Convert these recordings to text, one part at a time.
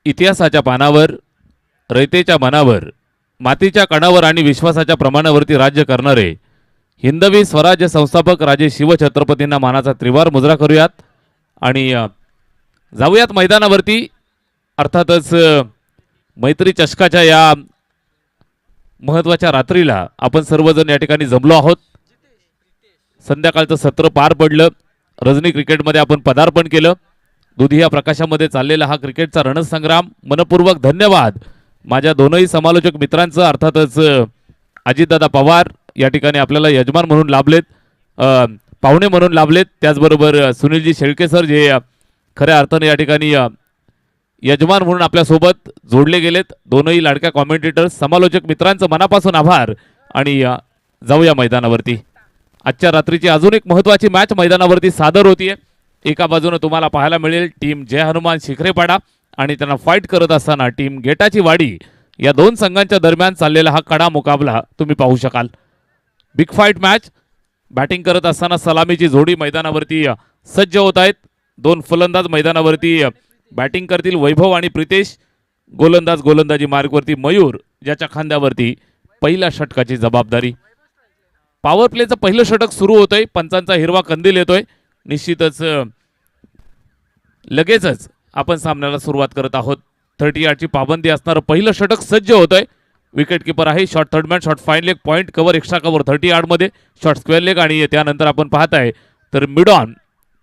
इतिहासाच्या पानावर, रयतेच्या मनावर, मातीच्या कणावर आणि विश्वासाच्या प्रमाणावरती राज्य करणारे हिंदवी स्वराज्य संस्थापक राजे शिवछत्रपतींना मानाचा त्रिवार मुजरा करूयात आणि जाऊयात मैदानावरती. अर्थातच मैत्री चषकाच्या या महत्त्वाच्या रात्रीला आपण सर्वजण या ठिकाणी जमलो आहोत. संध्याकाळचं सत्र पार पडलं. रजनी क्रिकेटमध्ये आपण पदार्पण केलं. दुधिया प्रकाशामध्ये चाललेला हा क्रिकेटचा रणसंग्राम. मनपूर्वक धन्यवाद माझ्या दोनही समालोचक मित्रांचं. अर्थातच अजितदादा पवार या ठिकाणी आपल्याला यजमान म्हणून लाभलेत, पाहुणे म्हणून लाभलेत. त्याचबरोबर सुनीलजी शेळके सर जे खऱ्या अर्थाने या ठिकाणी यजमान म्हणून आपल्यासोबत जोडले गेलेत. दोनही लाडक्या कॉमेंटेटर्स समालोचक मित्रांचं मनापासून आभार. आणि जाऊया मैदानावरती. आजच्या रात्रीची अजून एक महत्त्वाची मॅच मैदानावरती सादर होतीये. एका बाजूने तुम्हाला पाहायला मिळेल टीम जय हनुमान शिखरेपाडा आणि त्यांना फाईट करत असताना टीम गेटाची वाडी. या दोन संघांच्या दरम्यान चाललेला हा कडा मुकाबला तुम्ही पाहू शकाल. Big fight match. बॅटिंग करत असताना सलामीची जोडी मैदानावरती सज्ज होत आहेत. दोन फलंदाज मैदानावरती बॅटिंग करतील, वैभव आणि प्रितेश. गोलंदाजी मार्गवरती मयूर, ज्याच्या खांद्यावरती पहिल्या षटकाची जबाबदारी. पॉवर प्लेचं पहिलं षटक सुरू होतंय. पंचांचा हिरवा कंदील येतोय. निश्चितच लगेचच आपण सामन्याला सुरुवात करत आहोत. 30 यार्डची पाबंदी असणारं पहिलं षटक सज्ज होतंय. विकेट किपर आहे. Short third man, short fine leg, point cover, extra cover 30 यार्डमध्ये, शॉर्ट स्क्वेअर लेग आणि त्यानंतर आपण पाहताय तर मिड ऑन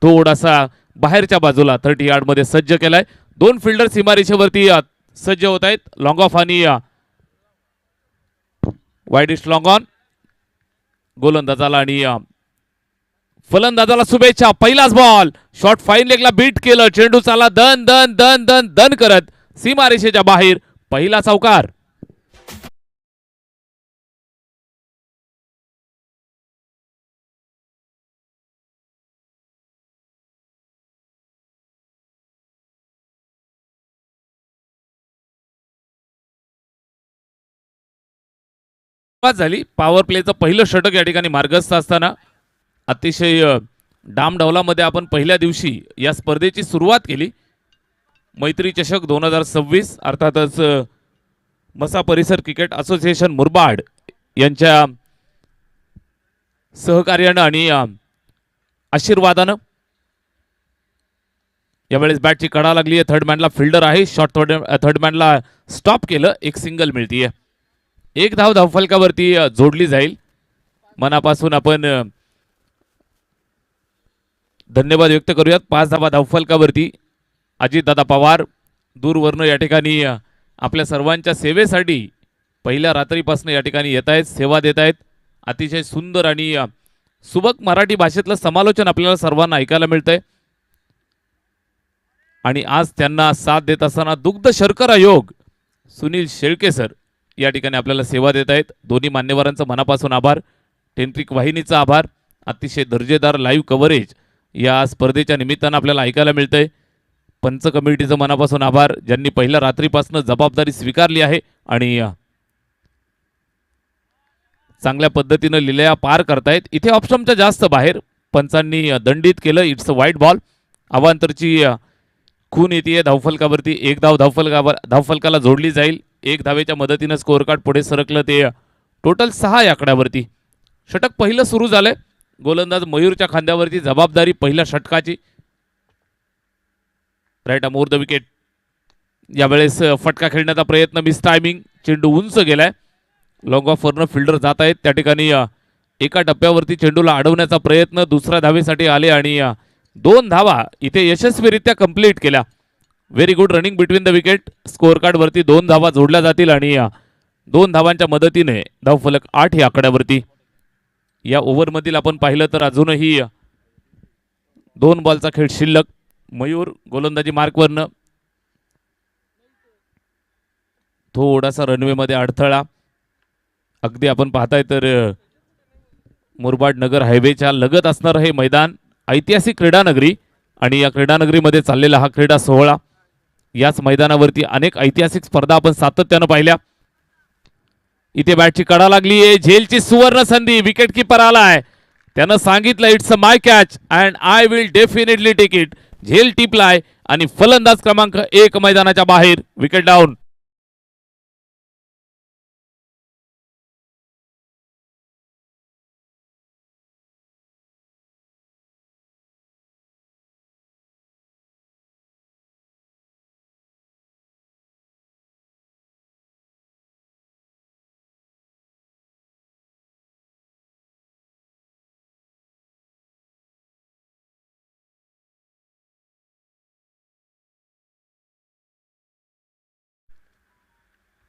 थोडासा बाहेरच्या बाजूला 30 यार्डमध्ये सज्ज केलाय. दोन फिल्डर सीमारेषेवरती सज्ज होत आहेत. लॉंग ऑफ आणि वाईडिस्ट लॉंग ऑन. गोलंदाजाला आणि फलंदाजाला शुभेच्छा. पहिलाच बॉल शॉर्ट फाईन लेगला बीट केलं. चेंडू चाला दन दन दन दन दन करत सीमारेषेच्या बाहेर. पहिला चौकार. झाली. पॉवर प्लेचं पहिलं षटक या ठिकाणी मार्गस्थ असताना अतिशय डामडौलामध्ये आपण पहिल्या दिवशी या स्पर्धेची सुरुवात केली. मैत्री चषक 2026 अर्थातच मसा परिसर क्रिकेट असोसिएशन मुरबाड यांच्या सहकार्यानं आणि आशीर्वादानं यावेळेस बॅटची कडा लागली आहे. थर्ड मॅनला फिल्डर आहे. शॉर्ट थर्ड मॅनला स्टॉप केलं. एक सिंगल मिळतीये. एक धाव धावफलकावरती जोडली जाईल. मनापासून आपण धन्यवाद व्यक्त करूयात. 5 धावा धावफलकावरती अजितदादा पवार दूरवरनं या ठिकाणी आपल्या सर्वांच्या सेवेसाठी पहिल्या रात्रीपासून या ठिकाणी येत आहेत, सेवा देत आहेत. अतिशय सुंदर आणि सुबक मराठी भाषेतलं समालोचन आपल्याला सर्वांना ऐकायला मिळतंय. आणि आज त्यांना साथ देत असताना दुग्ध शर्करा योग सुनील शेळके सर या ठिकाणी आपल्याला सेवा देत आहेत. दोन्ही मान्यवरांचं मनापासून आभार. टेंट्रिक वाहिनीचा आभार. अतिशय दर्जेदार लाईव्ह कव्हरेज या स्पर्धेच्या निमित्तानं आपल्याला ऐकायला मिळतंय. पंच कमिटीचं मनापासून आभार, ज्यांनी पहिल्या रात्रीपासून जबाबदारी स्वीकारली आहे आणि चांगल्या पद्धतीनं लिलया पार करतायत. इथे ऑप्शनच्या जास्त बाहेर पंचांनी दंडित केलं. इट्स अ वाईट बॉल. अवांतरची खून येते धावफलकावरती. एक धाव धावफलकाला जोडली जाईल. एक धावेच्या मदतीनं स्कोअर कार्ड पुढे सरकलं. ते टोटल 6 या आकड्यावरती. षटक पहिलं सुरू झालंय. गोलंदाज मयूरच्या खांद्यावरती जबाबदारी पहिल्या षटकाची. Right arm over the wicket. यावेळेस फटका खेळण्याचा प्रयत्न, मिस टायमिंग. चेंडू उंच गेलाय. लॉंग ऑफवरनं फिल्डर जात आहेत. त्या ठिकाणी एका टप्प्यावरती चेंडूला अडवण्याचा प्रयत्न. दुसऱ्या धावेसाठी आले आणि 2 धावा इथे यशस्वीरित्या कंप्लीट केल्या. Very good running between the wicket. Score कार्डवरती 2 धावा जोडल्या जातील आणि 2 धावांच्या मदतीने धावफलक 8 या आकड्यावरती. या ओव्हरमधील आपण पाहिलं तर अजूनही 2 बॉलचा खेळ शिल्लक. मयूर गोलंदाजी मार्कवरनं थोडासा रनवेमध्ये अडथळा. अगदी आपण पाहताय तर मुरबाड नगर हायवेच्या लगत असणारं हे मैदान ऐतिहासिक क्रीडानगरी आणि या क्रीडानगरीमध्ये चाललेला हा क्रीडा सोहळा. याच मैदानावरती अनेक ऐतिहासिक स्पर्धा आपण सातत्यानं पाहिल्या. इथे बॅटची कडा लागली आहे. झेलची सुवर्ण संधी. विकेट किपर आलाय. त्यानं सांगितलं it's a my catch and I will definitely take it. झेल टिपलाय आणि फलंदाज क्रमांक 1 मैदानाच्या बाहेर, विकेट डाऊन.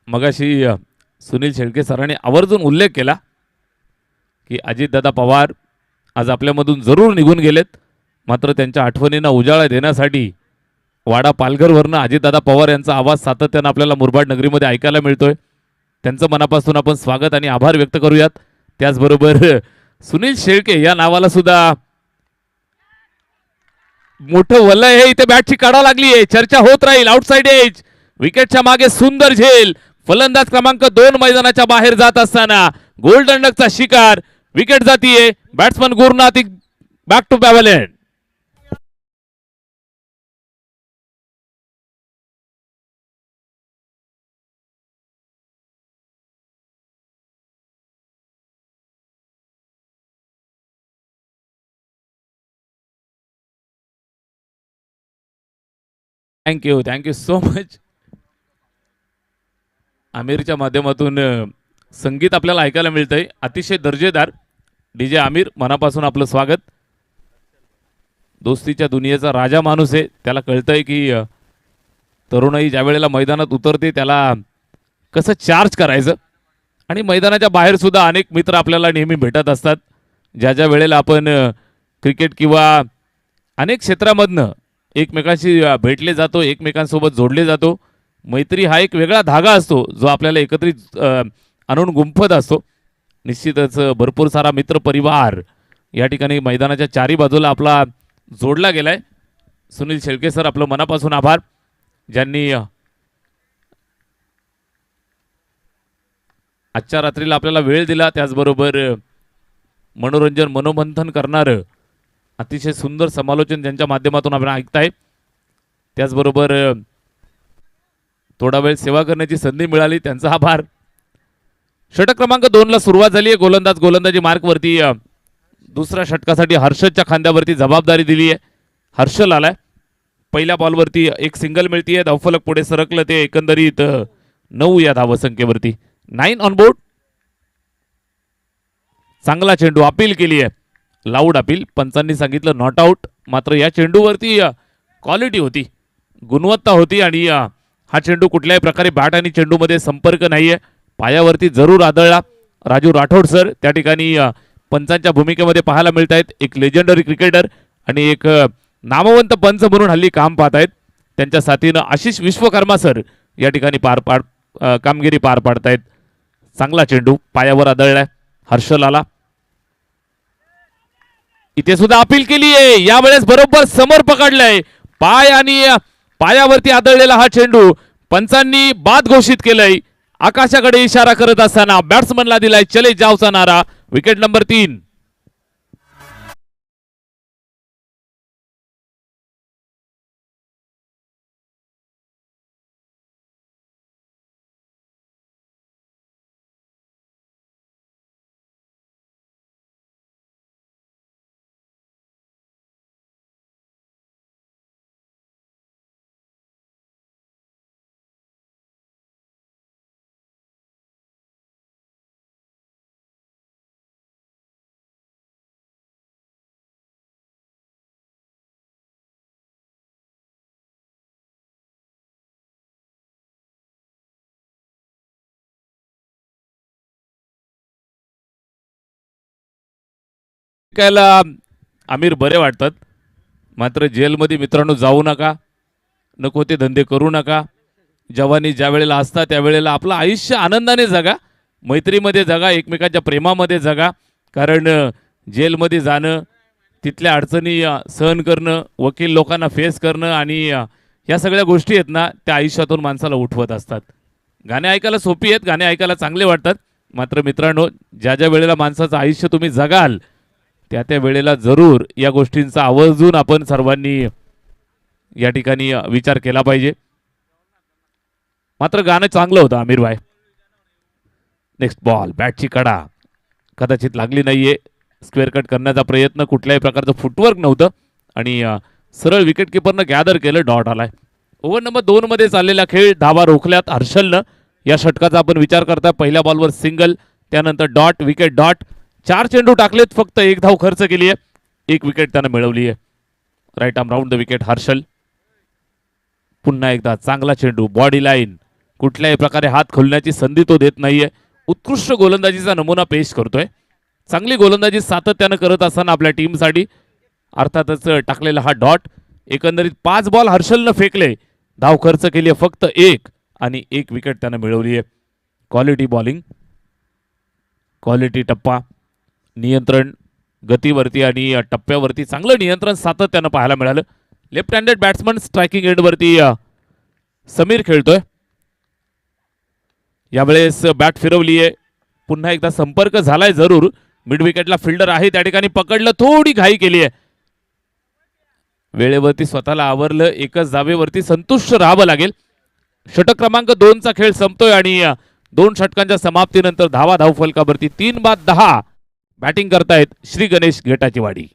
मगाशी सुनील शेळके सरांनी आवर्जून उल्लेख केला की अजितदादा पवार आज आपल्यामधून जरूर निघून गेलेत, मात्र त्यांच्या आठवणींना उजाळा देण्यासाठी वाडा पालघरवरनं अजितदादा पवार यांचा आवाज सातत्यानं आपल्याला मुरबाड नगरीमध्ये ऐकायला मिळतोय. त्यांचं मनापासून आपण स्वागत आणि आभार व्यक्त करूयात. त्याचबरोबर सुनील शेळके या नावाला सुद्धा मोठं वलय हे इथे बॅटची काढा लागली आहे. चर्चा होत राहील. आउटसाइड एज, विकेटच्या मागे सुंदर झेल. फलंदाज क्रमांक 2 मैदानाच्या बाहेर जात असताना गोल्डन डकचा शिकार. विकेट जातीये. Batsman Gurunath back to pavilion. Thank you so much. आमिरच्या माध्यमातून संगीत आपल्याला ऐकायला मिळतंय, अतिशय दर्जेदार. डीजे आमिर, मनापासून आपलं स्वागत. दोस्तीच्या दुनियेचा राजा माणूस आहे. त्याला कळतंय की तरुणाई ज्या वेळेला मैदानात उतरते त्याला कसं चार्ज करायचं. आणि मैदानाच्या बाहेर सुद्धा अनेक मित्र आपल्याला नेहमी भेटत असतात. ज्या ज्या वेळेला आपण क्रिकेट किंवा अनेक क्षेत्रामधनं एकमेकांशी भेटले जातो, एकमेकांसोबत जोडले जातो. मैत्री हा एक वेगळा धागा असतो जो आपल्याला एकत्रित आणून गुंफत असतो. निश्चितच भरपूर सारा मित्र परिवार या ठिकाणी मैदानाच्या चारी बाजूला आपला जोडला गेलाय. सुनील शेळके सर, आपलं मनापासून आभार, ज्यांनी आजच्या रात्रीला आपल्याला वेळ दिला. त्याचबरोबर मनोरंजन मनोमंथन करणारं अतिशय सुंदर समालोचन ज्यांच्या माध्यमातून आपण ऐकताय. त्याचबरोबर थोडा वेळ सेवा करण्याची संधी मिळाली, त्यांचा आभार. षटक क्रमांक 2 ला सुरुवात झाली आहे. गोलंदाजी मार्कवरती दुसऱ्या षटकासाठी हर्षदच्या खांद्यावरती जबाबदारी दिली आहे. हर्षल आलाय. पहिल्या बॉलवरती एक सिंगल मिळतीये. धावफलक पुढे सरकलं ते एकंदरीत 9 या धावसंख्येवरती. 9 ऑन बोर्ड. चांगला चेंडू, अपील केली आहे, लाऊड अपील. पंचांनी सांगितलं नॉट आउट. मात्र या चेंडूवरती क्वालिटी होती, गुणवत्ता होती आणि हा चेंडू कुठल्याही प्रकारे बॅट आणि चेंडूमध्ये संपर्क नाहीये. पायावरती जरूर आदळला. राजू राठोड सर त्या ठिकाणी पंचांच्या भूमिकेमध्ये पाहायला मिळत आहेत. एक लेजेंडरी क्रिकेटर आणि एक नामवंत पंच म्हणून हल्ली काम पाहत आहेत. त्यांच्या साथीनं आशिष विश्वकर्मा सर या ठिकाणी कामगिरी पार पाडतायत. चांगला चेंडू पायावर आदळलाय. हर्षल आला. इथे सुद्धा अपील केली आहे. यावेळेस बरोबर समोर पकडलंय. पाय आणि पायावरती आदळलेला हा चेंडू पंचांनी बाद घोषित केलंय. आकाशाकडे इशारा करत असताना बॅट्समनला दिलाय चले जावचा नारा. Wicket number 3. ऐकायला आमिर बरे वाटतात, मात्र जेलमध्ये मित्रांनो जाऊ नका, नको ते धंदे करू नका. जवानी ज्या वेळेला असता त्यावेळेला आपलं आयुष्य आनंदाने जगा, मैत्रीमध्ये जगा, एकमेकांच्या प्रेमामध्ये जगा. कारण जेलमध्ये जाणं, तिथल्या अडचणी सहन करणं, वकील लोकांना फेस करणं आणि या सगळ्या गोष्टी आहेत ना, त्या आयुष्यातून माणसाला उठवत असतात. गाणे ऐकायला सोपी आहेत, गाणे ऐकायला चांगले वाटतात, मात्र मित्रांनो ज्या ज्या वेळेला माणसाचं आयुष्य तुम्ही जगाल त्या त्या वेळेला जरूर या गोष्टींचा आवर्जून आपण सर्वांनी या ठिकाणी विचार केला पाहिजे. मात्र गाणं चांगलं होतं आमिर भाई. नेक्स्ट बॉल, बॅटची कडा कदाचित लागली नाहीये. स्क्वेअर कट करण्याचा प्रयत्न, कुठल्याही प्रकारचं फुटवर्क नव्हतं आणि सरळ विकेट किपरनं गॅदर केलं. डॉट आलाय. ओव्हर नंबर 2 मध्ये चाललेला खेळ. धावा रोखल्यात हर्षलनं. या षटकाचा आपण विचार करता. पहिल्या बॉलवर सिंगल, त्यानंतर डॉट, विकेट, डॉट. 4 चेंडू टाकलेत, फक्त 1 धाव खर्च केली आहे. 1 विकेट त्यानं मिळवली आहे. Right arm round the wicket Harshal. पुन्हा एकदा चांगला चेंडू, बॉडी लाईन. कुठल्याही प्रकारे हात खोलण्याची संधी तो देत नाहीये. उत्कृष्ट गोलंदाजीचा नमुना पेश करतोय. चांगली गोलंदाजी सातत्यानं करत असताना आपल्या टीमसाठी अर्थातच टाकलेला हा डॉट. एकंदरीत 5 बॉल हर्षलनं फेकले, धाव खर्च केली आहे फक्त 1 आणि 1 विकेट त्यानं मिळवली आहे. क्वालिटी बॉलिंग, क्वालिटी टप्पा, नियंत्रण गतीवरती आणि टप्प्यावरती चांगलं नियंत्रण सातत्यानं पाहायला मिळालं. लेफ्ट हँडेड बॅट्समन स्ट्रायकिंग एंडवरती समीर खेळतोय. यावेळेस बॅट फिरवली आहे. पुन्हा एकदा संपर्क झालाय जरूर. मिड विकेटला फिल्डर आहे, त्या ठिकाणी पकडलं, थोडी घाई केली आहे. वेळेवरती स्वतःला आवरलं. एकच धावेवरती संतुष्ट राहावं लागेल. षटक क्रमांक 2 चा खेळ संपतोय आणि 2 षटकांच्या समाप्तीनंतर धावा धावफलकावरती 3 बाद 10 बॅटिंग करतायत श्री गणेश गेटाची वाडी.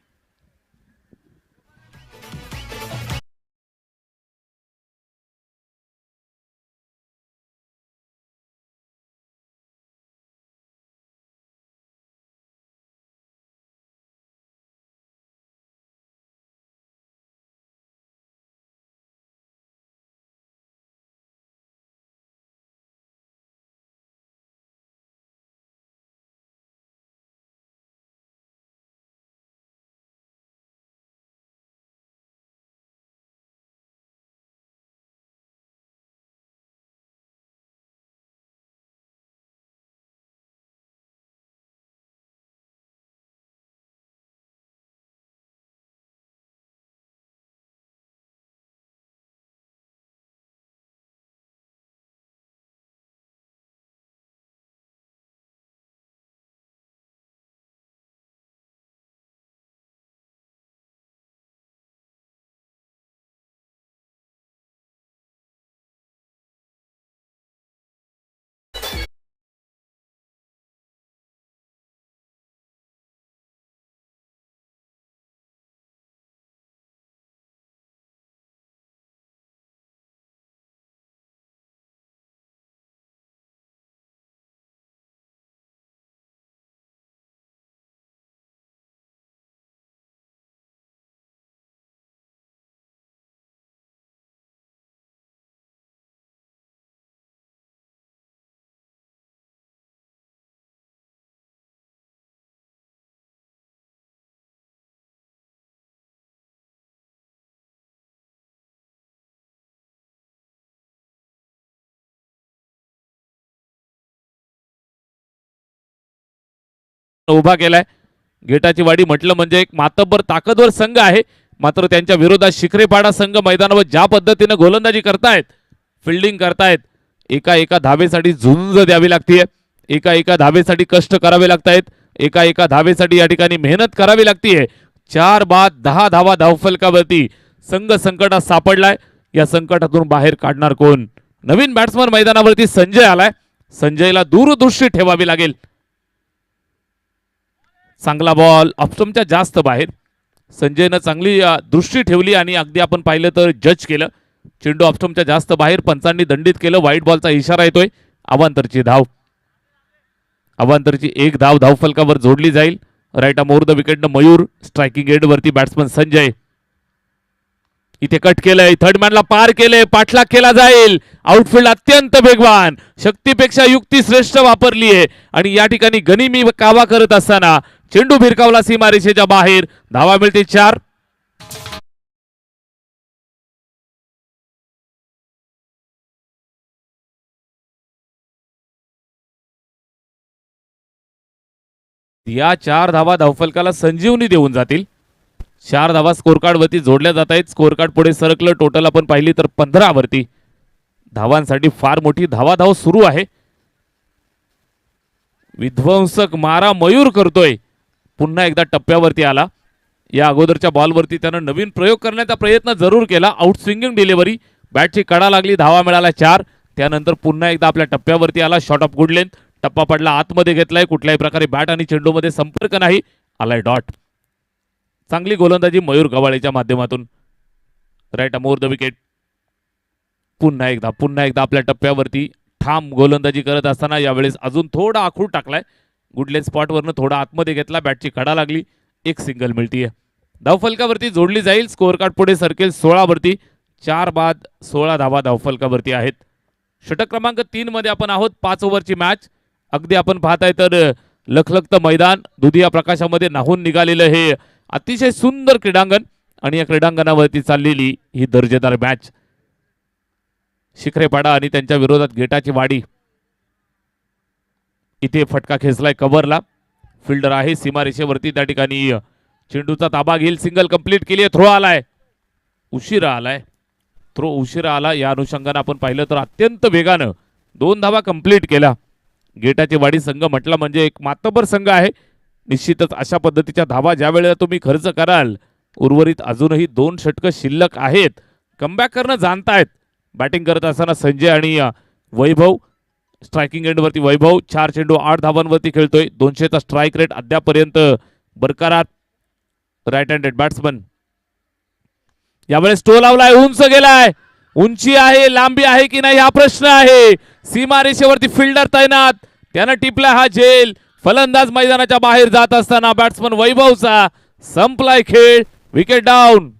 उभा केलाय. गेटाची वाडी म्हटलं म्हणजे एक मातब्बर ताकदवर संघ आहे. मात्र त्यांच्या विरोधात शिखरेपाडा संघ मैदानावर ज्या पद्धतीने गोलंदाजी करतायत, फिल्डिंग करतायत, एका एका धावेसाठी झुंज द्यावी लागते. एका एका धावेसाठी कष्ट करावे लागतायत. एका एका धावेसाठी या ठिकाणी मेहनत करावी लागतीये. 4 बाद 10 धावा धावफलकावरती संघ संकटात सापडलाय. या संकटातून बाहेर काढणार कोण? नवीन बॅट्समन मैदानावरती संजय आलाय. संजयला दूरदृष्टी ठेवावी लागेल. चांगला बॉल ऑप्शनच्या जास्त बाहेर. संजयनं चांगली दृष्टी ठेवली आणि अगदी आपण पाहिलं तर जज केलं. चेंडू ऑप्शनच्या जास्त बाहेर, पंचांनी दंडित केलं. व्हाईट बॉलचा इशारा येतोय. अवांतरची धाव, अवांतरची 1 धाव धावफलकावर जोडली जाईल. राईट आर्म ओव्हर द विकेटनं मयूर. स्ट्रायकिंग एंड वरती बॅट्समन संजय. इथे कट केलंय, थर्ड मॅनला पार केलंय, पाठलाग केला जाईल. आउटफील्ड अत्यंत वेगवान, शक्तीपेक्षा युक्ती श्रेष्ठ वापरली आहे आणि या ठिकाणी गनिमी कावा करत असताना चेंडू भिरकावला सीमारेषेच्या बाहेर. धावा मिळते 4. या 4 धावा धावफलकाला संजीवनी देऊन जातील. 4 धावा स्कोर कार्ड वरती जोडल्या जात आहेत. स्कोर कार्ड पुढे सरकलं. टोटल आपण पाहिली तर 15 वरती. धावांसाठी फार मोठी धावाधाव सुरू आहे. विध्वंसक मारा मयूर करतोय. पुन्हा एकदा टप्प्यावरती आला. या अगोदरच्या बॉलवरती त्यानं नवीन प्रयोग करण्याचा प्रयत्न जरूर केला. आउट स्विंगिंग डिलिव्हरी, बॅटची कडा लागली, धावा मिळाला 4. त्यानंतर पुन्हा एकदा आपल्या टप्प्यावरती आला. शॉट ऑफ गुड लेंथ, टप्पा पडला, आतमध्ये घेतलाय, कुठल्याही प्रकारे बॅट आणि चेंडूमध्ये संपर्क नाही, आलाय डॉट. चांगली गोलंदाजी मयूर गवाळेच्या माध्यमातून. Right arm over the wicket. पुन्हा एकदा आपल्या टप्प्यावरती ठाम गोलंदाजी करत असताना यावेळेस अजून थोडा आखूड टाकलाय. गुडलेन स्पॉटवरनं थोडा आतमध्ये घेतला, बॅटची कडा लागली, एक सिंगल मिळतीये. धावफलकावरती जोडली जाईल. स्कोअर कार्ड पुढे सरकेल 16 वरती. 4 बाद 16 धावा धावफलकावरती आहेत. षटक क्रमांक 3 मध्ये आपण आहोत. 5 ओव्हरची मॅच. अगदी आपण पाहताय तर लखलखतं मैदान, दुधिया प्रकाशामध्ये नाहून निघालेलं हे अतिशय सुंदर क्रीडांगण आणि या क्रीडांगणावरती चाललेली ही दर्जेदार मॅच. शिखरेपाडा आणि त्यांच्या विरोधात गेटाची वाडी. इथे फटका खेचलाय कव्हरला. फिल्डर आहे सीमारेषेवरती, त्या ठिकाणी चेंडूचा ताबा घेईल. सिंगल कंप्लीट केली आहे. थ्रो आलाय, उशिरा आलाय. थ्रो उशिरा आला. या अनुषंगाने आपण पाहिलं तर अत्यंत वेगानं 2 धावा कंप्लीट केला. गेटाची वाडी संघ म्हटला म्हणजे एक मातबर संघ आहे. निश्चितच अशा पद्धतीच्या धावा ज्या वेळेला तुम्ही खर्च कराल, उर्वरित अजूनही 2 षटकं शिल्लक आहेत. कमबॅक करणं जाणतायत. बॅटिंग करत असताना संजय आणि वैभव. स्ट्रायकिंग एंडवरती वैभव 4 चेंडू 8 धावांवरती खेळतोय. 200चा स्ट्राईक रेट अद्यापर्यंत बरकरार. Right handed batsman. यावेळेस टो लावलाय, उंच गेलाय. उंची आहे, लांबी आहे की नाही हा प्रश्न आहे. सीमारेषेवरती फिल्डर तैनात, त्यानं टिपला हा झेल. फलंदाज मैदानाच्या बाहेर जात असताना बॅट्समन वैभवचा संपलाय खेळ. Wicket down.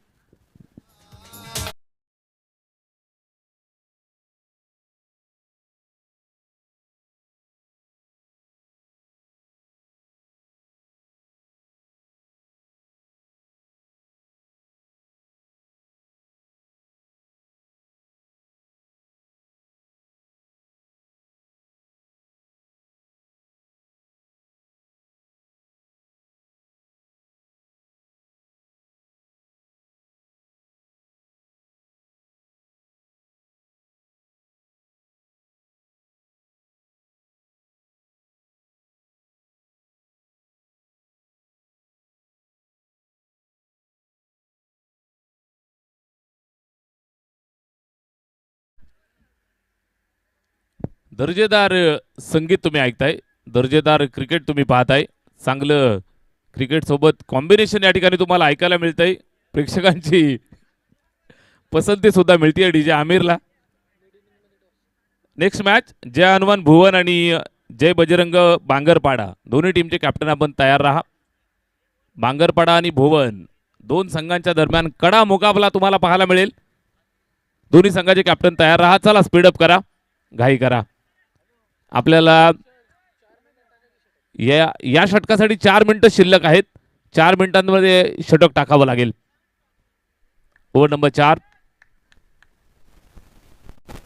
दर्जेदार संगीत तुम्ही ऐकताय, दर्जेदार क्रिकेट तुम्ही पाहताय. चांगलं क्रिकेट सोबत कॉम्बिनेशन या ठिकाणी तुम्हाला ऐकायला मिळतंय. प्रेक्षकांची पसंती सुद्धा मिळते डीजे आमिरला. नेक्स्ट मॅच जय हनुमान भुवन आणि जय बजरंग बांगरपाडा, दोन्ही टीमचे कॅप्टन आपण तयार राहा. बांगरपाडा आणि भुवन 2 संघांच्या दरम्यान कडा मुकाबला तुम्हाला पाहायला मिळेल. दोन्ही संघाचे कॅप्टन तयार राहा. चला स्पीडअप करा, घाई करा. आपल्याला या षटकासाठी 4 मिनिटं शिल्लक आहेत. 4 मिनिटांमध्ये षटक टाकावं लागेल. Over number 4.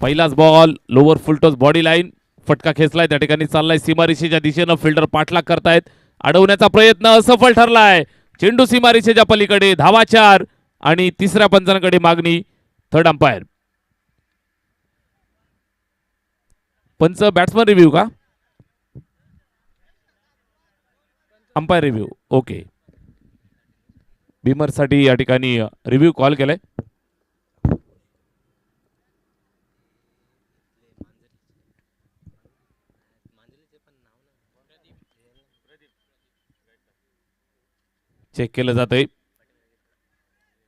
पहिलाच ball lower full toss body line. फटका खेचलाय, त्या ठिकाणी चाललाय सीमारेषेच्या दिशेनं. फिल्डर पाठलाग करतायत. अडवण्याचा प्रयत्न असफल ठरलाय. चेंडू सीमारेषेच्या पलीकडे. धावा 4 आणि तिसऱ्या पंचांकडे मागणी. Third umpire. पंच बॅट्समन रिव्ह्यू का अंपायर रिव्ह्यू? ओके, बीमरसाठी या ठिकाणी रिव्ह्यू कॉल केलाय. चेक केलं जातंय.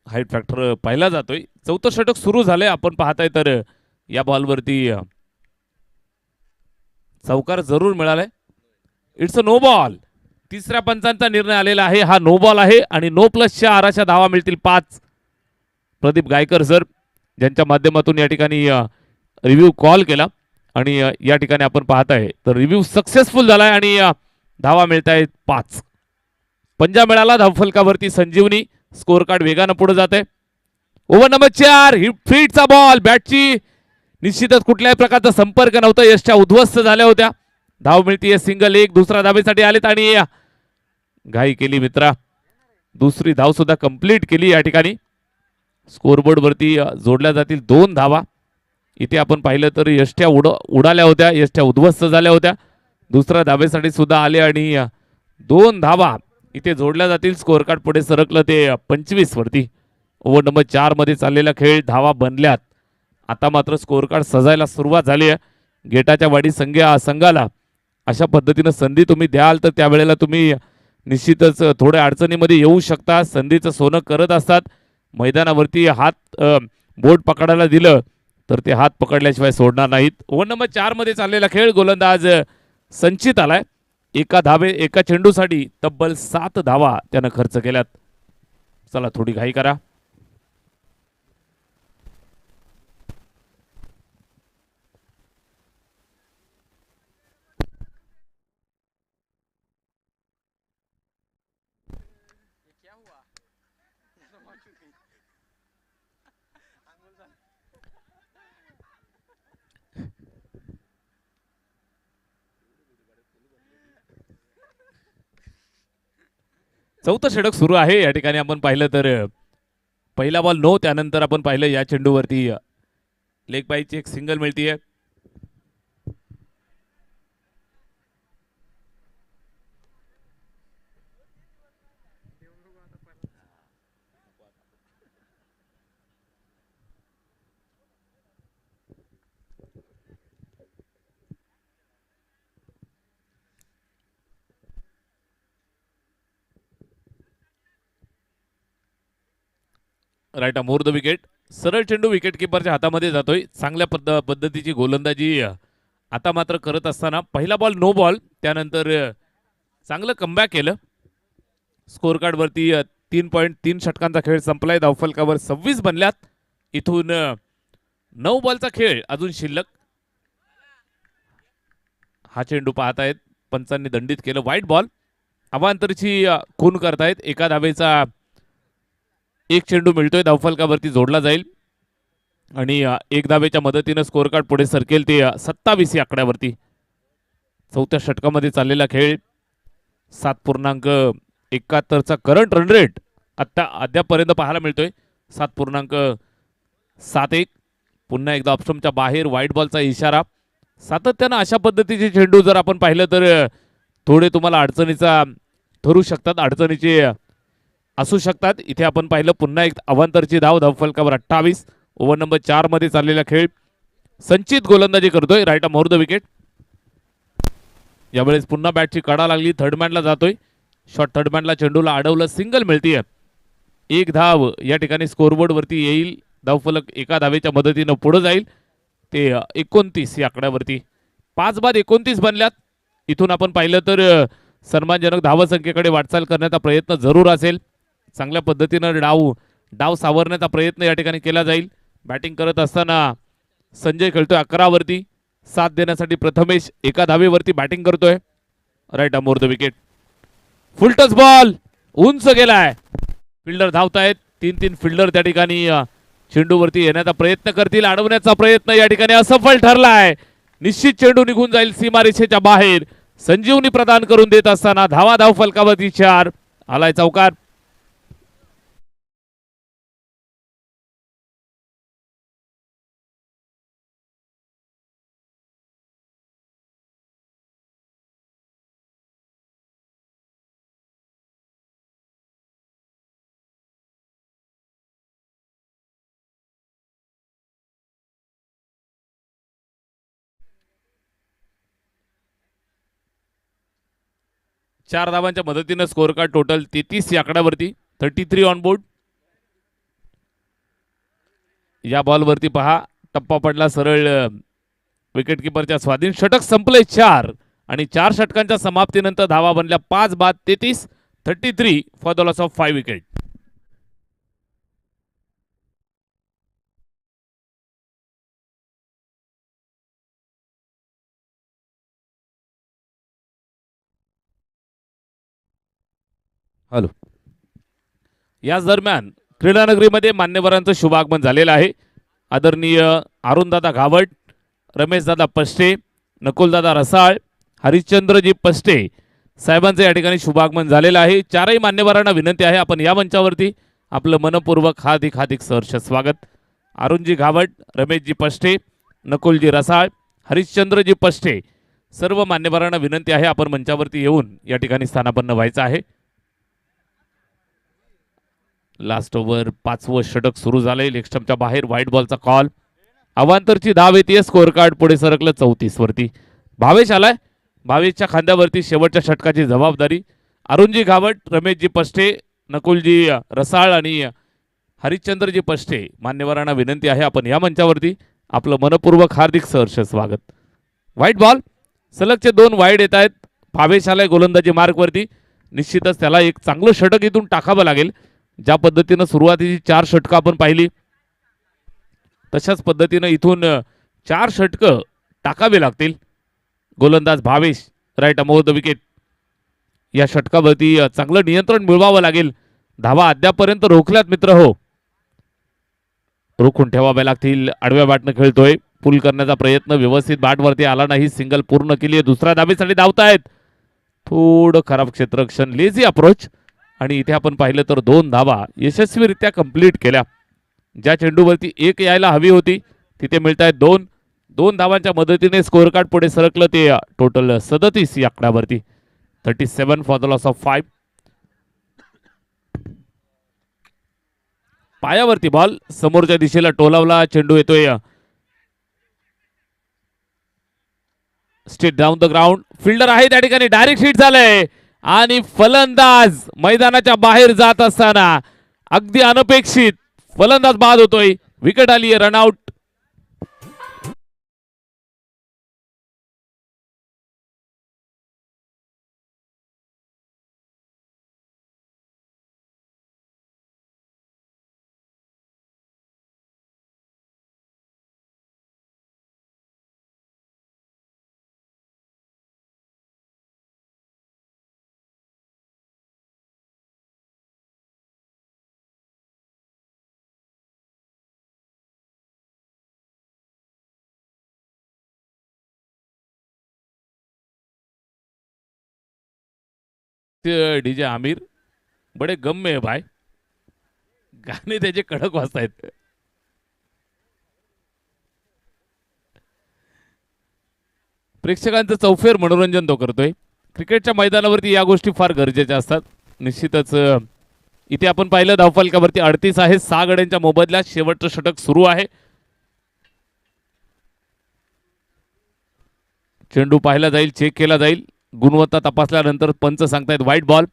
हाईट फॅक्टर पाहिला जातोय. 4थं षटक सुरू झालंय. आपण पाहताय तर या बॉलवरती चौकार जरूर मिळालाय. It's a no ball. तिसऱ्या पंचांचा निर्णय आलेला आहे. हा नो बॉल आहे आणि नो प्लसच्या 12 धावा मिळतील 5. प्रदीप गायकर सर ज्यांच्या माध्यमातून या ठिकाणी रिव्ह्यू कॉल केला आणि या ठिकाणी आपण पाहताय तर रिव्ह्यू सक्सेसफुल झालाय आणि धावा मिळत आहेत 5. पंजा मिळाला धावफलकावरती. संजीवनी. स्कोर कार्ड वेगानं पुढे जाते. Over number 4. हिट फीटचा बॉल. बॅटची निश्चितच कुठल्याही प्रकारचा संपर्क नव्हता. यशच्या उद्ध्वस्त झाल्या होत्या. धाव मिळतीये सिंगल. 1 दुसरा धावेसाठी आलेत आणि घाई केली मित्रा. दुसरी धाव सुद्धा कंप्लीट केली. या ठिकाणी स्कोरबोर्ड वरती जोडल्या जातील 2 धावा. इथे आपण पाहिलं तर यष्ट्या उडाल्या होत्या, यष्ट्या उद्ध्वस्त झाल्या होत्या. दुसऱ्या धावेसाठी सुद्धा आले आणि 2 धावा इथे जोडल्या जातील. स्कोअर कार्ड पुढे सरकलं ते 25 वरती. ओव्हर नंबर 4 मध्ये चाललेला खेळ धावा बनल्यात. आता मात्र स्कोअर कार्ड सजायला सुरुवात झाली आहे. गेटाच्या वाडी संघाला अशा पद्धतीनं संधी तुम्ही द्याल तर त्यावेळेला तुम्ही निश्चितच थोड्या अडचणीमध्ये येऊ शकता. संधीचं सोनं करत असतात. मैदानावरती हात बोट पकडायला दिलं तर ते हात पकडल्याशिवाय सोडणार नाहीत. ओव्हर नंबर 4 मध्ये चाललेला खेळ गोलंदाज संचित आलाय. एका चेंडूसाठी तब्बल 7 धावा त्यानं खर्च केल्यात. चला थोडी घाई करा. चौथं षटक सुरू आहे. या ठिकाणी आपण पाहिलं तर पहिला बॉल नो. त्यानंतर आपण पाहिलं या चेंडूवरती लेग बाईची एक सिंगल मिळतीये. Right more the wicket. सरळ चेंडू विकेट किपरच्या हातामध्ये जातोय. चांगल्या पद्धतीची गोलंदाजी आता मात्र करत असताना पहिला बॉल नो बॉल. त्यानंतर चांगलं कमबॅक केलं. स्कोअर कार्ड वरती 3.3 षटकांचा खेळ संपलाय. धावफलकावर 26 बनल्यात. इथून 9 बॉलचा खेळ अजून शिल्लक. हा चेंडू पाहतायत पंचांनी दंडित केलं. वाईट बॉल. अवांतरची खून करतायत. एका धावेचा एक चेंडू मिळतोय. धावफलकावरती जोडला जाईल आणि एक धावेच्या मदतीनं स्कोअर कार्ड पुढे सरकेल ते 27 या आकड्यावरती. चौथ्या षटकामध्ये चाललेला खेळ. 7.71चा करंट रन रेट अद्यापर्यंत पाहायला मिळतोय. 7.71. पुन्हा एकदा ऑप्शनच्या बाहेर वाईट बॉलचा इशारा. सातत्यानं अशा पद्धतीचे चेंडू जर आपण पाहिलं तर थोडे तुम्हाला अडचणीचा ठरू शकतात. अडचणीचे असू शकतात. इथे आपण पाहिलं पुन्हा एक अवांतरची धाव. धावफलकावर 28. ओव्हर नंबर 4 मध्ये चाललेला खेळ. संचित गोलंदाजी करतोय. Right more the wicket. यावेळेस पुन्हा बॅटची कडा लागली. थर्डमॅनला जातोय. शॉट थर्डमॅनला चेंडूला अडवलं. सिंगल मिळतीये. एक धाव या ठिकाणी स्कोअरबोर्ड वरती येईल. धावफलक एका धावेच्या मदतीनं पुढे जाईल ते 29 या आकड्यावरती. 5 बाद 29 बनल्यात. इथून आपण पाहिलं तर सन्मानजनक धावसंख्येकडे वाटचाल करण्याचा प्रयत्न जरूर असेल. चांगल्या पद्धतीनं डाव सावरण्याचा प्रयत्न या ठिकाणी केला जाईल. बॅटिंग करत असताना संजय खेळतोय 11 वरती. साथ देण्यासाठी प्रथमेश एका धावेवरती बॅटिंग करतोय. Right more the wicket. Full toss ball उंच गेलाय. फिल्डर धावतायत. 3 फिल्डर त्या ठिकाणी चेंडूवरती येण्याचा प्रयत्न करतील. अडवण्याचा प्रयत्न या ठिकाणी असफल ठरलाय. निश्चित चेंडू निघून जाईल सीमारेषेच्या बाहेर. संजीवनी प्रदान करून देत असताना धाव फलकावरती 4. आलाय चौकार. चार धावांच्या मदतीने स्कोअर कार्ड टोटल 33 या आकड्यावरती. 33 ऑन बोर्ड. या बॉलवरती पहा टप्पा पडला सरळ विकेट किपरच्या स्वाधीन. षटक संपले 4 आणि 4 षटकांच्या समाप्तीनंतर धावा बनल्या 5 बाद 33. 33 for the loss of 5 wicket. Hello. याच दरम्यान क्रीडानगरीमध्ये मान्यवरांचं शुभागमन झालेलं आहे. आदरणीय अरुणदादा घावट, रमेशदादा पष्टे, नकुलदादा रसाळ, हरिश्चंद्रजी पष्टे साहेबांचं या ठिकाणी शुभागमन झालेलं आहे. चारही मान्यवरांना विनंती आहे आपण या मंचावरती आपलं मनपूर्वक हार्दिक सहर्ष स्वागत. अरुणजी घावट, रमेशजी पष्टे, नकुलजी रसाळ, हरिश्चंद्रजी पष्टे सर्व मान्यवरांना विनंती आहे आपण मंचावरती येऊन या ठिकाणी स्थानापन्न व्हायचं आहे. लास्ट ओव्हर 5वं षटक सुरू झालंय. लेग स्टंपच्या बाहेर व्हाईट बॉलचा कॉल. अवांतरची धाव येते. स्कोअर कार्ड पुढे सरकलं 34 वरती. भावेश आलाय. भावेशच्या खांद्यावरती शेवटच्या षटकाची जबाबदारी. अरुणजी घावट, रमेशजी पष्टे, नकुलजी रसाळ आणि हरिश्चंद्रजी पष्टे मान्यवरांना विनंती आहे आपण या मंचावरती आपलं मनपूर्वक हार्दिक सहर्ष स्वागत. White ball. सलगचे 2 वाईड येत आहेत. भावेश आलाय गोलंदाजी मार्कवरती. निश्चितच त्याला एक चांगलं षटक इथून टाकावं लागेल. ज्या पद्धतीनं सुरुवातीची 4 षटकं आपण पाहिली तशाच पद्धतीनं इथून 4 षटकं टाकावे लागतील. गोलंदाज Bhavesh right arm over the wicket. या षटकावरती चांगलं नियंत्रण मिळवावं लागेल. धावा अद्यापर्यंत रोखल्यात मित्र हो. रोखून ठेवाव्या लागतील. आडव्या बॅटनं खेळतोय. पुल करण्याचा प्रयत्न व्यवस्थित बॅटवरती आला नाही. सिंगल पूर्ण केली. दुसऱ्या धावेसाठी धावतायत. थोडं खराब क्षेत्ररक्षण, लेझी अप्रोच आणि इथे आपण पाहिलं तर 2 धावा यशस्वीरित्या कंप्लीट केल्या. ज्या चेंडूवरती 1 यायला हवी होती तिथे मिळत आहेत 2. 2 धावांच्या मदतीने स्कोअर कार्ड पुढे सरकलं. ते टोटल 37 या आकड्यावरती. 37 फॉर द लॉस ऑफ 5. पायावरती बॉल समोरच्या दिशेला टोलावला. चेंडू येतोय straight down the ground. Fielder आहे त्या ठिकाणी. डायरेक्ट हिट झालंय आणि फलंदाज मैदानाच्या बाहेर जात असताना अगदी अनपेक्षित फलंदाज बाद होतोय. विकेट आली आहे. रनआउट. डीजे आमिर बडे गम में है भाई. गाणे त्याचे कडक वाजतायत. प्रेक्षकांचं चौफेर मनोरंजन तो करतोय. क्रिकेटच्या मैदानावरती या गोष्टी फार गरजेच्या असतात. निश्चितच इथे आपण पाहिलं धावफलकावरती 38 आहे. 6 गड्यांच्या मोबदल्यात शेवटचं षटक सुरू आहे. चेंडू पाहिला जाईल, चेक केला जाईल. गुणवत्ता तपासल्यानंतर पंच सांगतायत व्हाईट बॉल.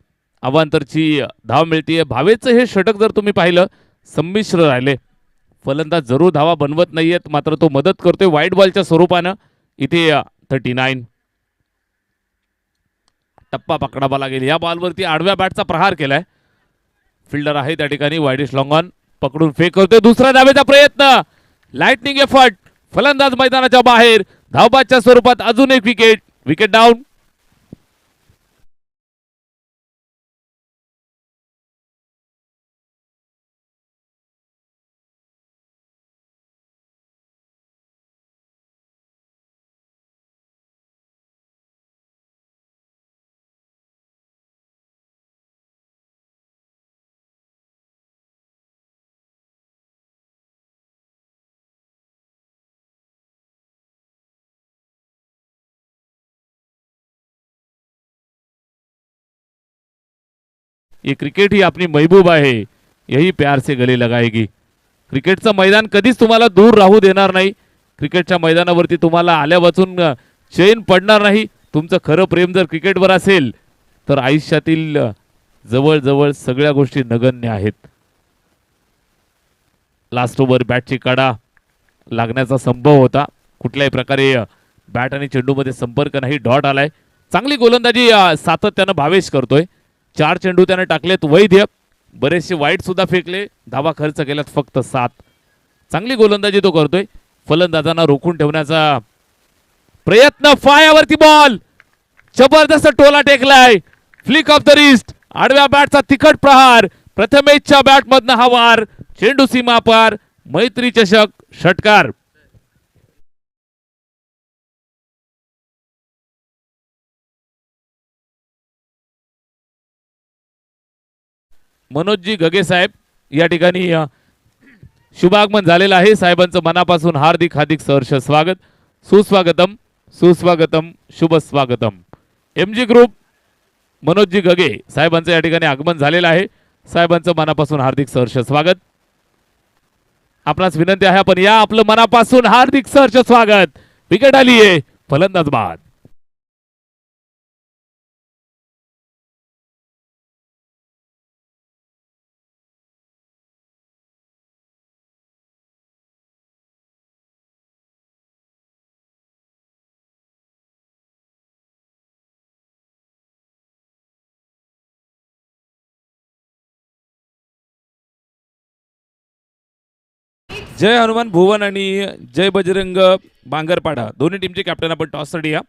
अवांतरची धाव मिळतीये. भावेचं हे षटक जर तुम्ही पाहिलं संमिश्र राहिले. फलंदाज जरूर धावा बनवत नाहीयेत मात्र तो मदत करतोय व्हाईट बॉलच्या स्वरूपानं. इथे 39. टप्पा पकडावा लागेल. या बॉलवरती आडव्या बॅटचा प्रहार केलाय. फिल्डर आहे त्या ठिकाणी. वाईडिश लॉंग ऑन पकडून फेक करतोय. दुसऱ्या धावेचा प्रयत्न. Lightning effort. फलंदाज मैदानाच्या बाहेर. धावबादच्या स्वरूपात अजून एक विकेट. Wicket down. ये क्रिकेट ही अपनी महबूब आहे. यही प्यार से गले लगाएगी. क्रिकेटचं मैदान कधीच तुम्हाला दूर राहू देणार नाही. क्रिकेटच्या मैदानावरती तुम्हाला आल्या वाचून चैन पडणार नाही. तुमचं खरं प्रेम जर क्रिकेटवर असेल तर आयुष्यातील जवळजवळ सगळ्या गोष्टी नगण्य आहेत. लास्ट ओव्हर बॅटची कडा लागण्याचा संभव होता. कुठल्याही प्रकारे बॅट आणि चेंडूमध्ये संपर्क नाही. डॉट आलाय. चांगली गोलंदाजी सातत्यानं भावेश करतोय. 4 चेंडू त्याने टाकलेत वैद्य. बरेचसे वाईट सुद्धा फेकले. धावा खर्च केल्यात फक्त 7. चांगली गोलंदाजी तो करतोय. फलंदाजांना रोखून ठेवण्याचा प्रयत्न. पायावरती बॉल. जबरदस्त टोला टेकलाय. Flick off the wrist. आडव्या बॅटचा तिखट प्रहार. प्रथमेशच्या बॅटमधनं हा वार. चेंडू सीमा पार. मैत्री चषक षटकार. मनोजजी गगे साहेब या ठिकाणी शुभागमन झालेलं आहे. साहेबांचं मनापासून हार्दिक हार्दिक सहर्ष स्वागत. सुस्वागतम सुस्वागतम शुभ स्वागतम. एमजी ग्रुप मनोजजी गगे साहेबांचं या ठिकाणी आगमन झालेलं आहे. साहेबांचं मनापासून हार्दिक सहर्ष स्वागत. आपणास विनंती आहे आपण या आपलं मनापासून हार्दिक सहर्ष स्वागत. विकेट आली आहे, फलंदाज बाद. जय हनुमान भुवन आणि जय बजरंग बांगरपाडा दोन्ही टीमचे कॅप्टन आपण टॉससाठी या.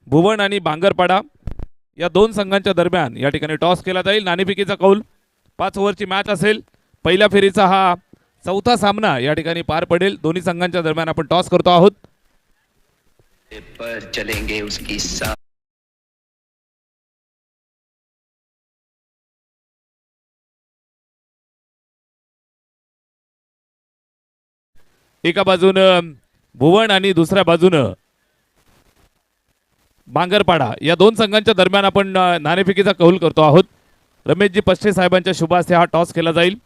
भुवन आणि बांगरपाडा या दोन संघांच्या दरम्यान या ठिकाणी टॉस केला जाईल. नाणेफेकीचा कौल 5 ओव्हरची मॅच असेल. पहिल्या फेरीचा हा चौथा सामना या ठिकाणी पार पडेल. दोन्ही संघांच्या दरम्यान आपण टॉस करतो आहोत. पर चलेंगे उसकी सा एका बाजूनं भुवन आणि दुसऱ्या बाजूनं बांगरपाडा या दोन संघांच्या दरम्यान आपण नाणेफेकीचा कौल करतो आहोत. रमेशजी पश्चे साहेबांच्या शुभ हस्ते हा टॉस केला जाईल.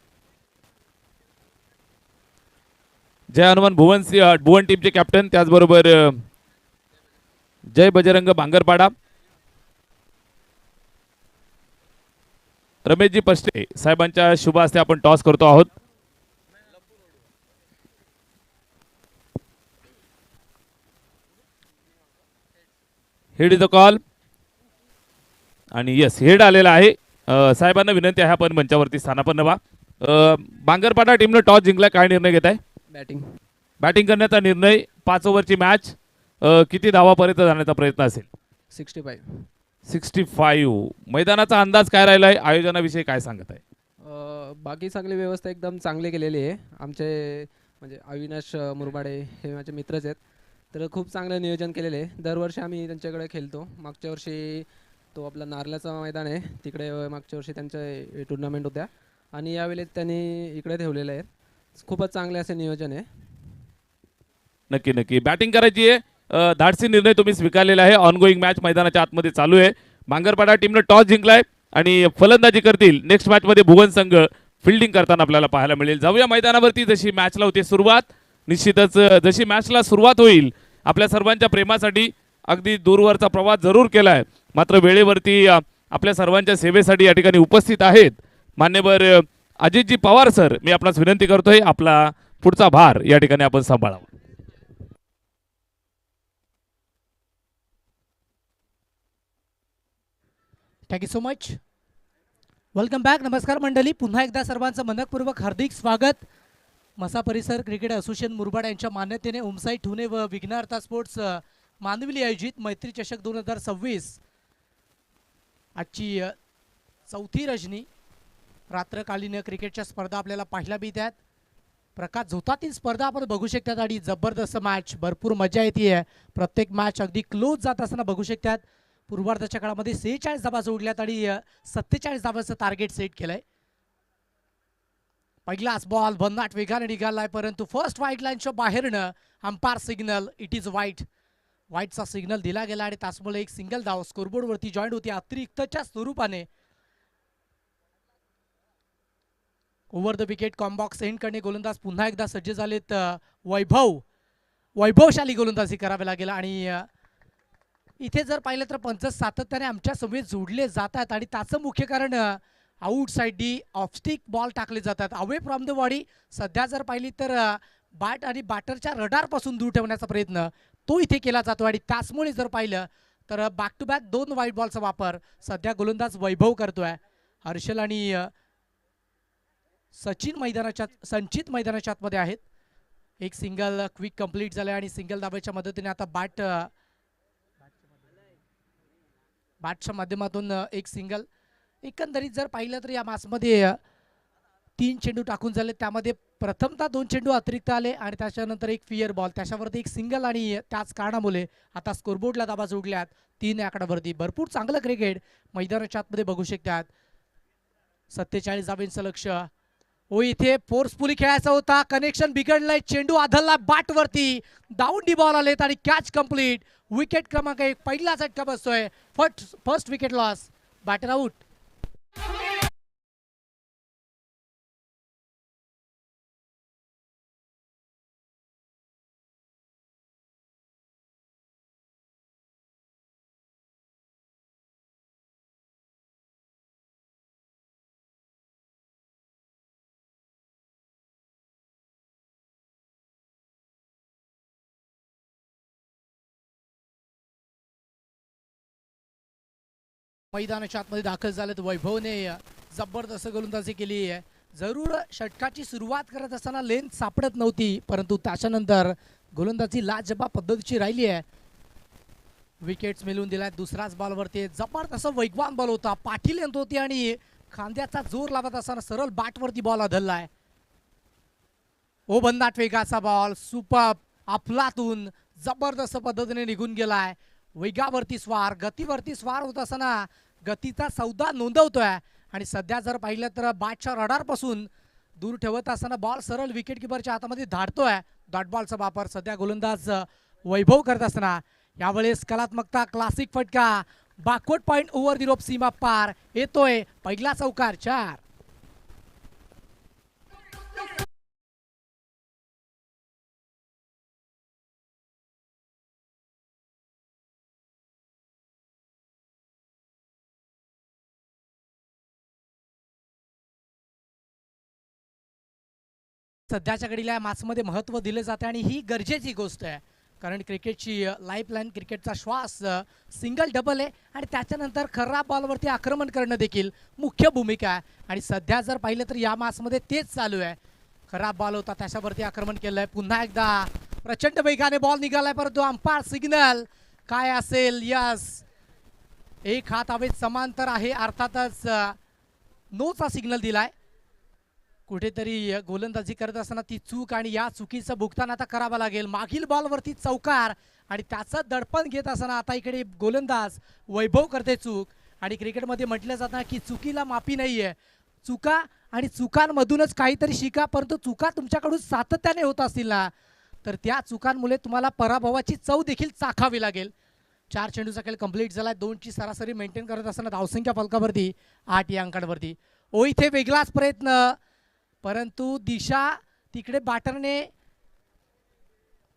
जय हनुमान भुवन टीमचे कॅप्टन, त्याचबरोबर जय बजरंग बांगरपाडा रमेशजी पश्चे साहेबांच्या शुभ हस्ते आपण टॉस करतो आहोत. हेड इज द कॉल आणि यस हेड आलेला आहे. साहेबांना विनंती आहे आपण मंचावरती स्थानापन्न व्हा. बांगरपाडा टीमनं टॉस जिंकला, काय निर्णय घेत आहे? बॅटिंग करण्याचा निर्णय. 5 ओव्हरची मॅच. किती धावापर्यंत जाण्याचा प्रयत्न असेल? 65. मैदानाचा अंदाज काय राहिला आहे? आयोजनाविषयी काय सांगत आहे? बाकी सगळी व्यवस्था एकदम चांगली केलेली आहे. आमचे म्हणजे अविनाश मुरबाडे हे माझे मित्रच आहेत, तर खूप चांगलं नियोजन केलेलं आहे. दरवर्षी आम्ही त्यांच्याकडे खेळतो. मागच्या वर्षी तो आपला नारल्याचा मैदान आहे तिकडे, मागच्या वर्षी त्यांच्या टुर्नामेंट होत्या आणि यावेळेस त्यांनी इकडे ठेवलेलं आहे. खूपच चांगले असे नियोजन आहे. नक्की बॅटिंग करायची आहे. धाडसी निर्णय तुम्ही स्वीकारलेला आहे. ऑनगोईंग मॅच मैदानाच्या आतमध्ये चालू आहे. बांगरपाडा टीमनं टॉस जिंकलाय आणि फलंदाजी करतील. नेक्स्ट मॅच मध्ये भुवन संघ फिल्डिंग करताना आपल्याला पाहायला मिळेल. जाऊया मैदानावरती. जशी मॅचला होती सुरुवात, निश्चितच जशी मॅचला सुरुवात होईल आपल्या सर्वांच्या प्रेमासाठी अगदी दूरवरचा प्रवास जरूर केलाय, मात्र वेळेवरती आपल्या सर्वांच्या सेवेसाठी या ठिकाणी उपस्थित आहेत मान्यवर अजितजी पवार सर. मी आपणास विनंती करतोय आपला पुढचा भार या ठिकाणी आपण सांभाळावा. Thank you so much. Welcome back. नमस्कार मंडळी, पुन्हा एकदा सर्वांचं मनपूर्वक हार्दिक स्वागत. मसा परिसर क्रिकेट असोसिएशन मुरबाड यांच्या मान्यतेने ओमसाई ठुणे व विघ्नार्था स्पोर्ट्स मानविली आयोजित मैत्री चषक 2026 आजची चौथी रजनी. रात्रकालीन क्रिकेटच्या स्पर्धा आपल्याला पाहायला मिळतात. प्रकाश झोतातील स्पर्धा आपण बघू शकतात आणि जबरदस्त मॅच, भरपूर मजा येते. प्रत्येक मॅच अगदी क्लोज जात असताना बघू शकतात. पूर्वार्धाच्या काळामध्ये 46 धावा जोडल्यात आणि 47 धावांचं टार्गेट सेट केलंय. पहिलाच बॉल भन्नाट वेगाने निघालाय, परंतु फर्स्ट व्हाईट लाईनच्या बाहेरनं अंपायर सिग्नल, इट इज व्हाईटचा सिग्नल दिला गेला आणि त्यामुळे एक सिंगल धाव स्कोरबोर्डवरती जॉईंट होती अतिरिक्तच्या स्वरूपाने. Over the wicket combox end करणे गोलंदाज पुन्हा एकदा सज्ज झालेत. वैभवशाली गोलंदाजी करावी लागेल आणि इथे जर पाहिलं तर पंच सातत्याने आमच्या समवेत जोडले जातात आणि त्याचं मुख्य कारण outside D of stick ball टाकले जातात अवे फ्रॉम द बॉडी. सध्या जर पाहिली तर बॅट आणि बॅटरच्या रडारपासून दूर ठेवण्याचा प्रयत्न तो इथे केला जातो आणि त्याचमुळे जर पाहिलं तर बॅक टू बॅक 2 व्हाईट बॉलचा वापर सध्या गोलंदाज वैभव करतोय. हर्षल आणि संचित मैदानाच्या आतमध्ये आहेत. एक सिंगल क्विक कंप्लीट झालं आणि सिंगल धाब्याच्या मदतीने आता बॅटच्या माध्यमातून एक सिंगल. एकंदरीत जर पाहिलं तर या मॅचमध्ये 3 चेंडू टाकून झाले, त्यामध्ये प्रथमतः 2 चेंडू अतिरिक्त आले आणि त्याच्यानंतर एक फिअर बॉल, त्याच्यावरती एक सिंगल आणि त्याच कारणामुळे आता स्कोरबोर्डला धावा जोडल्यात 3 आकड्यावरती. भरपूर चांगलं क्रिकेट मैदानाच्या आतमध्ये बघू शकतात. 47 धावांचं लक्ष. इथे फोर्सफुली खेळायचा होता, कनेक्शन बिघडलंय, चेंडू आदलला बॅटवरती, डाऊन डी बॉल आलेत आणि कॅच कंप्लीट. विकेट क्रमांक 1 पहिला झटका बसतोय. First wicket loss, batter out. मैदानाच्या आतमध्ये दाखल झालेत. वैभवने जबरदस्त गोलंदाजी केली आहे. जरूर षटकाची सुरुवात करत असताना लेंथ सापडत नव्हती, परंतु त्याच्यानंतर गोलंदाजी लाजबाब पद्धतीची राहिली आहे. विकेट्स मिळवून दिलाय. दुसराच बॉलवरती जबरदस्त वेगवान बॉल होता, पाठी लेंथ होती आणि खांद्याचा जोर लावत असताना सरळ बॅटवरती बॉल आदळलाय. ओबंदाट वेगाचा बॉल, सुपर अफलातून जबरदस्त पद्धतीने निघून गेलाय. वेगावरती स्वार, गतीवरती स्वार होत असताना गतीचा सौदा नोंदवतोय. आणि सध्या जर पाहिलं तर बॅटच्या रडारपासून दूर ठेवत असताना बॉल सरळ विकेट किपरच्या हातामध्ये धाडतोय. डॉट बॉलचा वापर सध्या गोलंदाज वैभव करत असताना यावेळेस कलात्मकता, क्लासिक फटका, backward point over the rope, सीमा पार येतोय. पहिला चौकार 4. सध्याच्या घडीला मॅचमध्ये महत्त्व दिले जाते आणि ही गरजेची गोष्ट आहे, कारण क्रिकेटची लाईफलाईन, क्रिकेटचा श्वास सिंगल डबल आहे आणि त्याच्यानंतर खराब बॉलवरती आक्रमण करणं देखील मुख्य भूमिका आहे. आणि सध्या जर पाहिलं तर या मॅचमध्ये तेच चालू आहे. खराब बॉल होता त्याच्यावरती आक्रमण केलंय. पुन्हा एकदा प्रचंड वेगाने बॉल निघालाय, परंतु अंपायर सिग्नल काय असेल? यस, एक हात हवेत समांतर आहे, अर्थातच नोचा सिग्नल दिलाय. कुठेतरी गोलंदाजी करत असताना ती चूक आणि या चुकीचं भुगतान आता करावं लागेल. मागील बॉलवरती चौकार आणि त्याचं दडपण घेत असताना आता इकडे गोलंदाज वैभव करते चूक. आणि क्रिकेटमध्ये म्हटलं जातं की चुकीला माफी नाहीये. चुका आणि चुकांमधूनच काहीतरी शिका, परंतु चुका तुमच्याकडून सातत्याने होत असतील ना, तर त्या चुकांमुळे तुम्हाला पराभवाची चव देखील चाखावी लागेल. 4 चेंडूचा खेळ कंप्लीट झाला. 2ची सरासरी मेंटेन करत असताना धावसंख्या फलकावरती 8 या अंकांवरती. ओ इथे वेगळाच प्रयत्न, परंतु दिशा तिकडे बॅटरने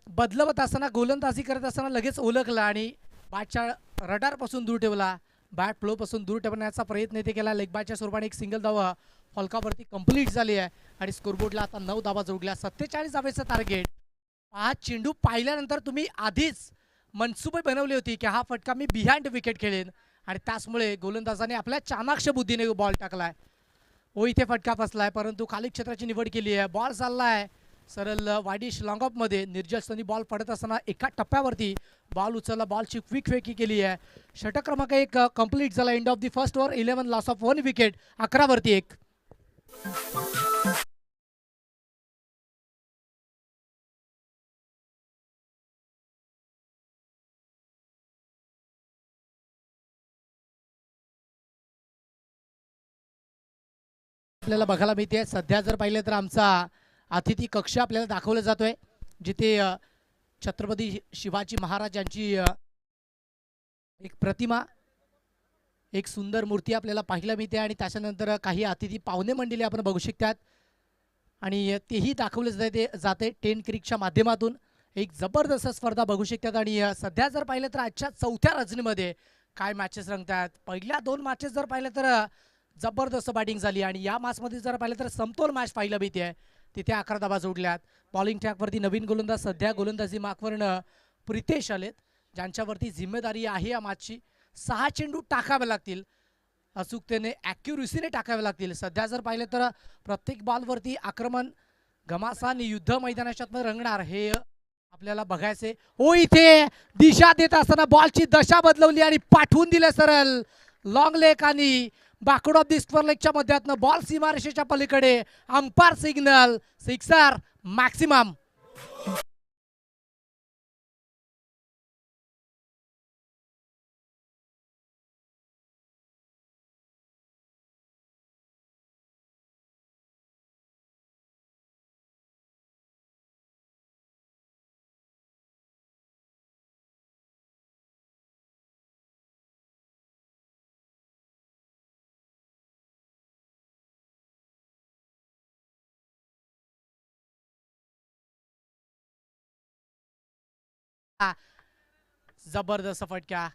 बदलवत असताना, गोलंदाजी करत असताना लगेच ओळखला आणि बॅटच्या रडारपासून दूर ठेवला. बॅट फ्लोपासून दूर ठेवण्याचा प्रयत्न इथे केला. लेग बॅटच्या स्वरूपाने एक सिंगल धावा फलकावरती कंप्लीट झाली आहे आणि स्कोरबोर्डला आता 9 धावा जोडल्या. 47 धावेचं टार्गेट. 5 चेंडू पाहिल्यानंतर तुम्ही आधीच मनसुबे बनवली होती की हा फटका मी बिहाइंड विकेट खेळेन आणि त्याचमुळे गोलंदाजाने आपल्या चाणाक्ष बुद्धीने बॉल टाकलाय. ओ इथे फटका फसलाय, परंतु खाली क्षेत्राची निवड केली आहे. बॉल चाललाय सरळ वाईडिश लॉंग ऑफ मध्ये. निर्जस्थानी बॉल पडत असताना एका टप्प्यावरती बॉल उचलला, बॉलची क्विक फेकी केली आहे. षटक क्रमांक 1 कंप्लीट झाला. End of the first over. 11 loss of 1 wicket. 11 वरती 1. आपल्याला बघायला मिळते सध्या जर पाहिलं तर आमचा अतिथी कक्ष आपल्याला दाखवला जातोय, जिथे छत्रपती शिवाजी महाराज यांची एक प्रतिमा, एक सुंदर मूर्ती आपल्याला पाहायला मिळते आणि त्याच्यानंतर काही अतिथी पाहुणे मंडळी आपण बघू शकतात आणि तेही दाखवले जाते 10 क्रिकच्या माध्यमातून. एक जबरदस्त स्पर्धा बघू शकतात. आणि सध्या जर पाहिलं तर आजच्या 4थ्या रजनीमध्ये काय मॅचेस रंगतात. पहिल्या 2 मॅचेस जर पाहिलं तर जबरदस्त बॅटिंग झाली आणि या मॅचमध्ये जर पाहिलं तर समतोल मॅच पाहायला मिळते आहे. तिथे 11 धावा जोडल्यात. बॉलिंग ट्रॅकवरती नवीन गोलंदाज सध्या गोलंदाजी मार्कवरनं प्रितेश आलेत, ज्यांच्यावरती जिम्मेदारी आहे या मॅचची. 6 चेंडू टाकावे लागतील, अचूकतेने ॲक्युरेसीने टाकावे लागतील. सध्या जर पाहिलं तर प्रत्येक बॉलवरती आक्रमण घमासान युद्ध मैदानाच्या आतमध्ये रंगणार हे आपल्याला बघायचे. ओ इथे दिशा देत असताना बॉलची दशा बदलवली आणि पाठवून दिले सरळ लॉंग लेग आणि बॅकवर्ड ऑफ दी स्क्वेअर लेगच्या मध्यातनं बॉल सीमारेषेच्या पलीकडे. Umpire signal, sixer maximum. जबरदस्त फटका.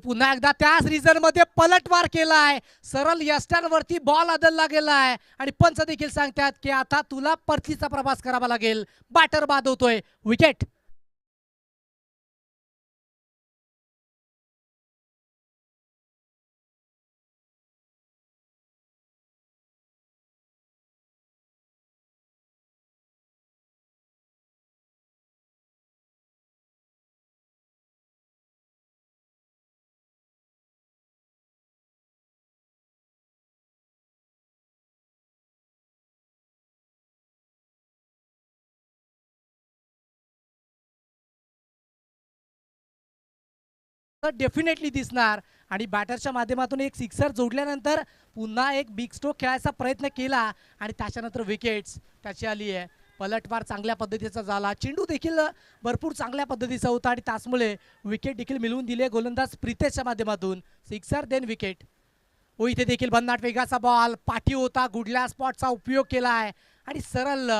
पुन्हा एकदा त्याच रिझन मध्ये पलटवार केलाय. सरळ यष्टांवरती बॉल आदळला गेलाय आणि पंच देखील सांगतात की आता तुला परतीचा प्रवास करावा लागेल. बॅटर बाद होतोय. विकेट. डेफिनेटली दिसणार आणि बॅटरच्या माध्यमातून एक सिक्सर जोडल्यानंतर पुन्हा एक बिग स्ट्रोक खेळायचा प्रयत्न केला आणि त्याच्यानंतर विकेट्स त्याची आली आहे. पलटवार चांगल्या पद्धतीचा झाला, चेंडू देखील भरपूर चांगल्या पद्धतीचा होता आणि त्याचमुळे विकेट देखील मिळवून दिले गोलंदाज प्रितेशच्या माध्यमातून. Sixer then wicket. इथे देखील भन्नाट वेगाचा बॉल, पाठी होता, गुडल्या स्पॉटचा उपयोग केला आहे आणि सरळ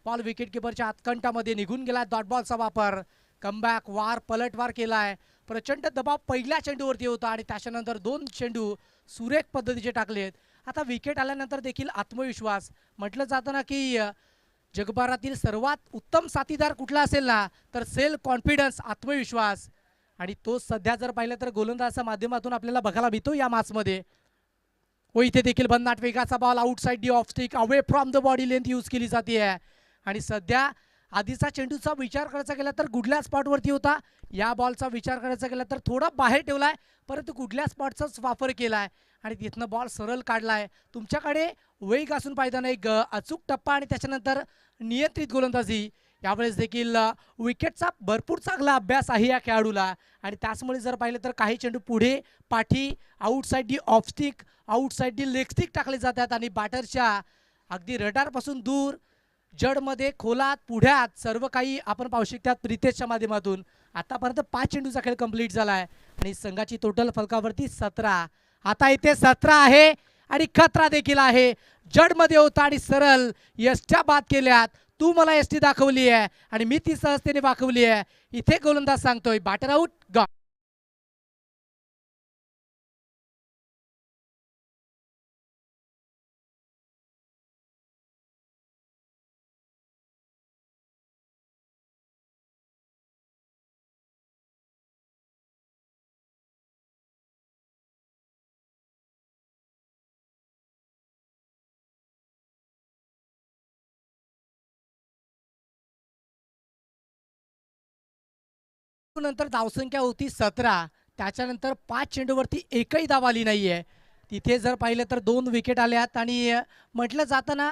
बॉल विकेट किपरच्या हातकंटामध्ये निघून गेला. डॉट बॉलचा वापर, कमबॅक, पलटवार केला आहे. प्रचंड दबाव पहिल्या चेंडूवरती होता आणि त्याच्यानंतर 2 चेंडू सुरेख पद्धतीचे टाकलेत. आता विकेट आल्यानंतर देखील आत्मविश्वास, म्हटलं जातं ना की जगभरातील सर्वात उत्तम साथीदार कुठला असेल ना तर सेल्फ कॉन्फिडन्स, आत्मविश्वास, आणि तो सध्या जर पाहिलं तर गोलंदाजाच्या माध्यमातून आपल्याला बघायला मिळतो या मॅचमध्ये. इथे देखील भन्नाट वेगाचा ball, outside the of stick, away from the body length use केली जाते आहे आणि सध्या आधीचा चेंडूचा विचार करायचा गेला तर गुडल्या स्पॉटवरती होता. या बॉलचा विचार करायचा गेला तर थोडा बाहेर ठेवलाय, परंतु गुडल्या स्पॉटचाच वापर केलाय आणि तिथनं बॉल सरळ काढलाय. तुमच्याकडे वेग असून पाहिजे नाही, अचूक टप्पा आणि त्याच्यानंतर नियंत्रित गोलंदाजी. यावेळेस देखील विकेटचा भरपूर चांगला अभ्यास आहे या खेळाडूला आणि त्याचमुळे जर पाहिलं तर काही चेंडू पुढे, पाठी, outside the of stick, outside the leg stick टाकले जातात आणि बॅटरच्या अगदी रडारपासून दूर, जडमध्ये, खोलात, पुढ्यात सर्व काही आपण पाहू शकतात प्रितेशच्या माध्यमातून. आतापर्यंत 5 चेंडूचा खेळ कंप्लीट झाला आहे आणि संघाची टोटल फलकावरती 17. आता इथे 17 आहे आणि खतरा देखील आहे. जडमध्ये होता आणि सरळ यष्ट्या बाद केल्यात. तू मला एसटी दाखवली आहे आणि मी ती सहजतेने दाखवली आहे. इथे गोलंदाज सांगतोय बॅटर आउट, गॉन. नंतर धावसंख्या होती 17. त्याच्यानंतर 5 चेंडूवरती एकही धाव आली नाहीये. तिथे जर पाहिलं तर 2 विकेट आल्यात आणि म्हटलं जातं ना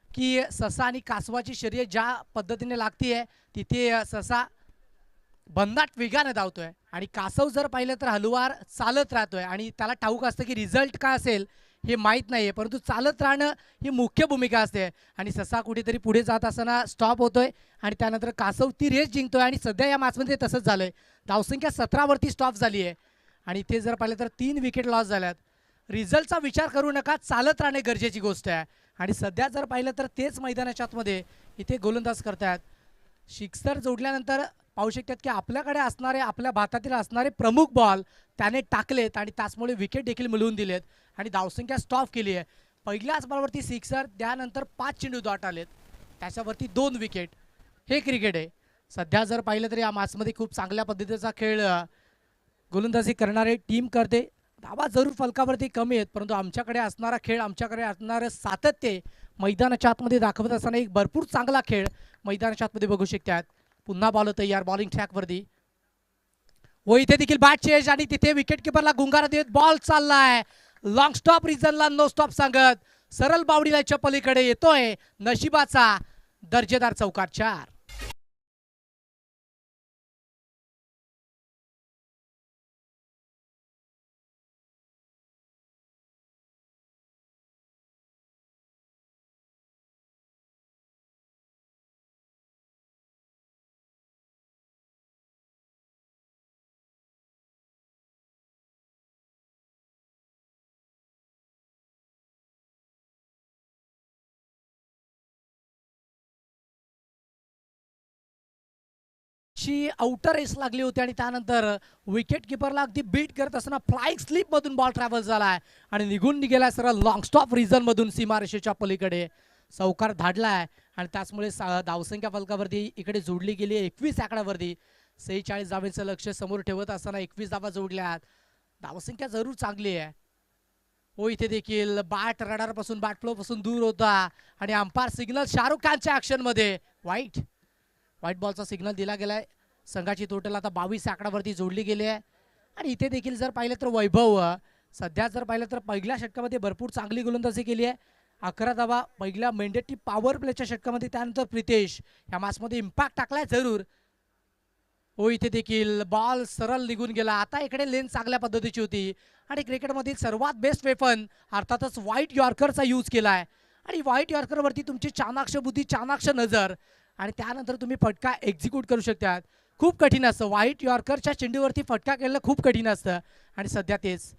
की ससा आणि कासवाची शर्यत ज्या पद्धतीने लागतीये तिथे ससा भन्नाट वेगाने धावतोय आणि कासव जर पाहिलं तर हलवार चालत राहतोय आणि त्याला ठाऊक असतं की रिझल्ट काय असेल हे माहीत नाहीये, परंतु चालत राहणं ही मुख्य भूमिका असते आणि ससा कुठेतरी पुढे जात असताना स्टॉप होतोय आणि त्यानंतर कासव ती रेस जिंकतोय आणि सध्या या मॅचमध्ये तसंच झालंय. धावसंख्या 17 वरती स्टॉप झाली आहे आणि इथे जर पाहिलं तर 3 विकेट लॉस झाल्यात. रिझल्टचा विचार करू नका, चालत राहणे गरजेची गोष्ट आहे आणि सध्या जर पाहिलं तर तेच मैदानाच्या आतमध्ये इथे गोलंदाज करतात. सिक्सर जोडल्यानंतर पाहू शकतात की आपल्याकडे असणारे, आपल्या भातातील असणारे प्रमुख बॉल त्याने टाकलेत आणि त्याचमुळे विकेट देखील मिळवून दिलेत आणि धावसंख्या स्टॉप केली आहे. पहिल्याच बॉलवरती सिक्सर, त्यानंतर 5 चेंडू डॉट आलेत, त्याच्यावरती 2 विकेट. हे क्रिकेट आहे. सध्या जर पाहिलं तर या मॅचमध्ये खूप चांगल्या पद्धतीचा खेळ गोलंदाजी करणारे टीम करते. धावा जरूर फलकावरती कमी आहेत, परंतु आमच्याकडे असणारा खेळ, आमच्याकडे असणारं सातत्य मैदानाच्या आतमध्ये दाखवत असताना एक भरपूर चांगला खेळ मैदानाच्या आतमध्ये बघू शकतात. पुन्हा बॉल तयार बॉलिंग ट्रॅकवरती. इथे देखील बॅट चेंज आणि तिथे विकेट किपरला गुंगारा देत बॉल चाललाय. लॉंग स्टॉप रिझनला नो स्टॉप सांगत सरळ बावडीला पलीकडे येतोय नशिबाचा दर्जेदार चौकार 4. ची आउटर रेस लागली होती आणि त्यानंतर विकेट किपरला अगदी बीट करत असताना फ्लाइंग स्लिप मधून बॉल ट्रॅव्हल झालाय आणि निघून गेलाय सरळ लॉंग स्टॉप रिझन मधून सीमारेषेच्या पलीकडे. चौकार धाडलाय आणि त्याचमुळे धावसंख्या फलकावरती इकडे जोडली गेली 21 आकड्यावरती. 46 धावेचं लक्ष समोर ठेवत असताना 21 धावा जोडल्यात. धावसंख्या जरूर चांगली आहे. इथे देखील बॅट रडारपासून, बॅट फ्लो पासून दूर होता आणि अंपायर सिग्नल शाहरुख खानच्या ऍक्शन मध्ये व्हाईट बॉलचा सिग्नल दिला गेलाय. संघाची टोटल आता 22 आकड्यावरती जोडली गेली आहे आणि इथे देखील जर पाहिलं तर वैभव सध्या जर पाहिलं तर पहिल्या षटकामध्ये भरपूर चांगली गोलंदाजी केली आहे. 11 धावा पहिल्या मेंडेटरी पॉवर प्लेच्या षटकामध्ये. त्यानंतर प्रितेश या मॅचमध्ये इम्पॅक्ट टाकलाय जरूर. हो, इथे देखील बॉल सरळ निघून गेला. आता इकडे लेन चांगल्या पद्धतीची होती आणि क्रिकेटमधील सर्वात बेस्ट वेपन अर्थातच व्हाईट यॉर्करचा यूज केला आहे आणि व्हाईट यॉर्करवरती तुमची चाणाक्ष बुद्धी, चाणाक्ष नजर आणि त्यानंतर तुम्ही फटका एक्झिक्यूट करू शकतात. खूप कठीण असतं व्हाईट यॉर्करच्या चेंडूवरती फटका केलेलं खूप कठीण असतं आणि सध्या तेच.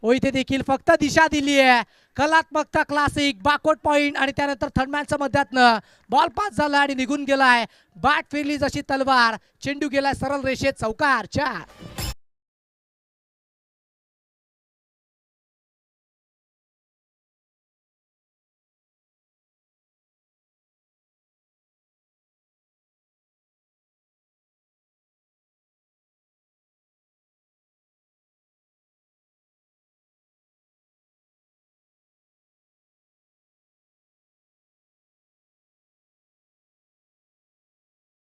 हो, इथे देखील फक्त दिशा दिली आहे. कलात्मकता क्लासिक बॅकवर्ड पॉईंट आणि त्यानंतर थर्डमॅनच्या मध्यातनं बॉल पास झाला आणि निघून गेलाय. बॅट फिरली जशी तलवार, चेंडू गेलाय सरळ रेषेत, चौकार 4.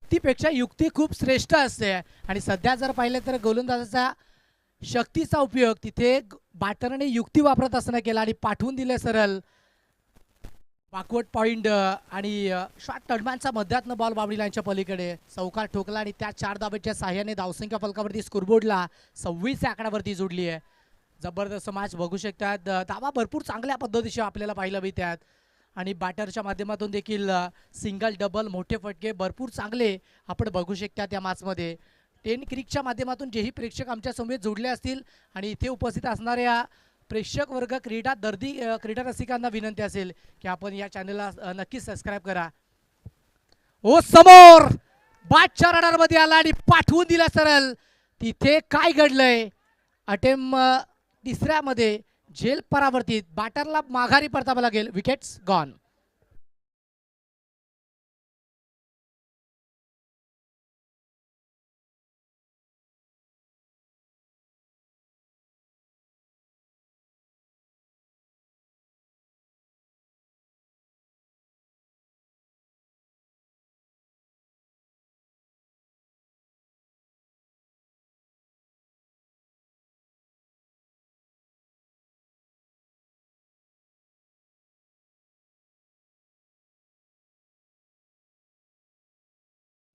युक्तीपेक्षा युक्ती खूप श्रेष्ठ असते आणि सध्या जर पाहिलं तर गोलंदाजाचा शक्तीचा उपयोग तिथे बॅटरने युक्ती वापरत असताना केला आणि पाठवून दिले सरळ बॅकवर्ड पॉइंट आणि शॉर्ट टर्डमॅनच्या मध्यातनं बॉल बाबडी लाईनच्या पलीकडे चौकार ठोकला आणि त्या 4 धाब्याच्या साह्याने धावसंख्या फलकावरती स्कोरबोर्डला 26 या आकड्यावरती जोडली आहे. जबरदस्त मॅच बघू शकतात. धावा भरपूर चांगल्या पद्धतीचे आपल्याला पाहायला मिळतात आणि बॅटरच्या माध्यमातून देखील सिंगल डबल मोठे फटके भरपूर चांगले आपण बघू शकतात या मॅचमध्ये. 10 क्रिकच्या माध्यमातून जेही प्रेक्षक आमच्या समोर जोडले असतील आणि इथे उपस्थित असणाऱ्या प्रेक्षक वर्ग क्रीडा रसिकांना विनंती असेल की आपण या चॅनलला नक्कीच सबस्क्राईब करा. ओ समोर बॅटच्या रडारमध्ये आला आणि पाठवून दिला सरळ. तिथे काय घडलंय तिसऱ्यामध्ये झेल परावर्तित, बॅटरला माघारी परतावं लागेल. Wickets gone.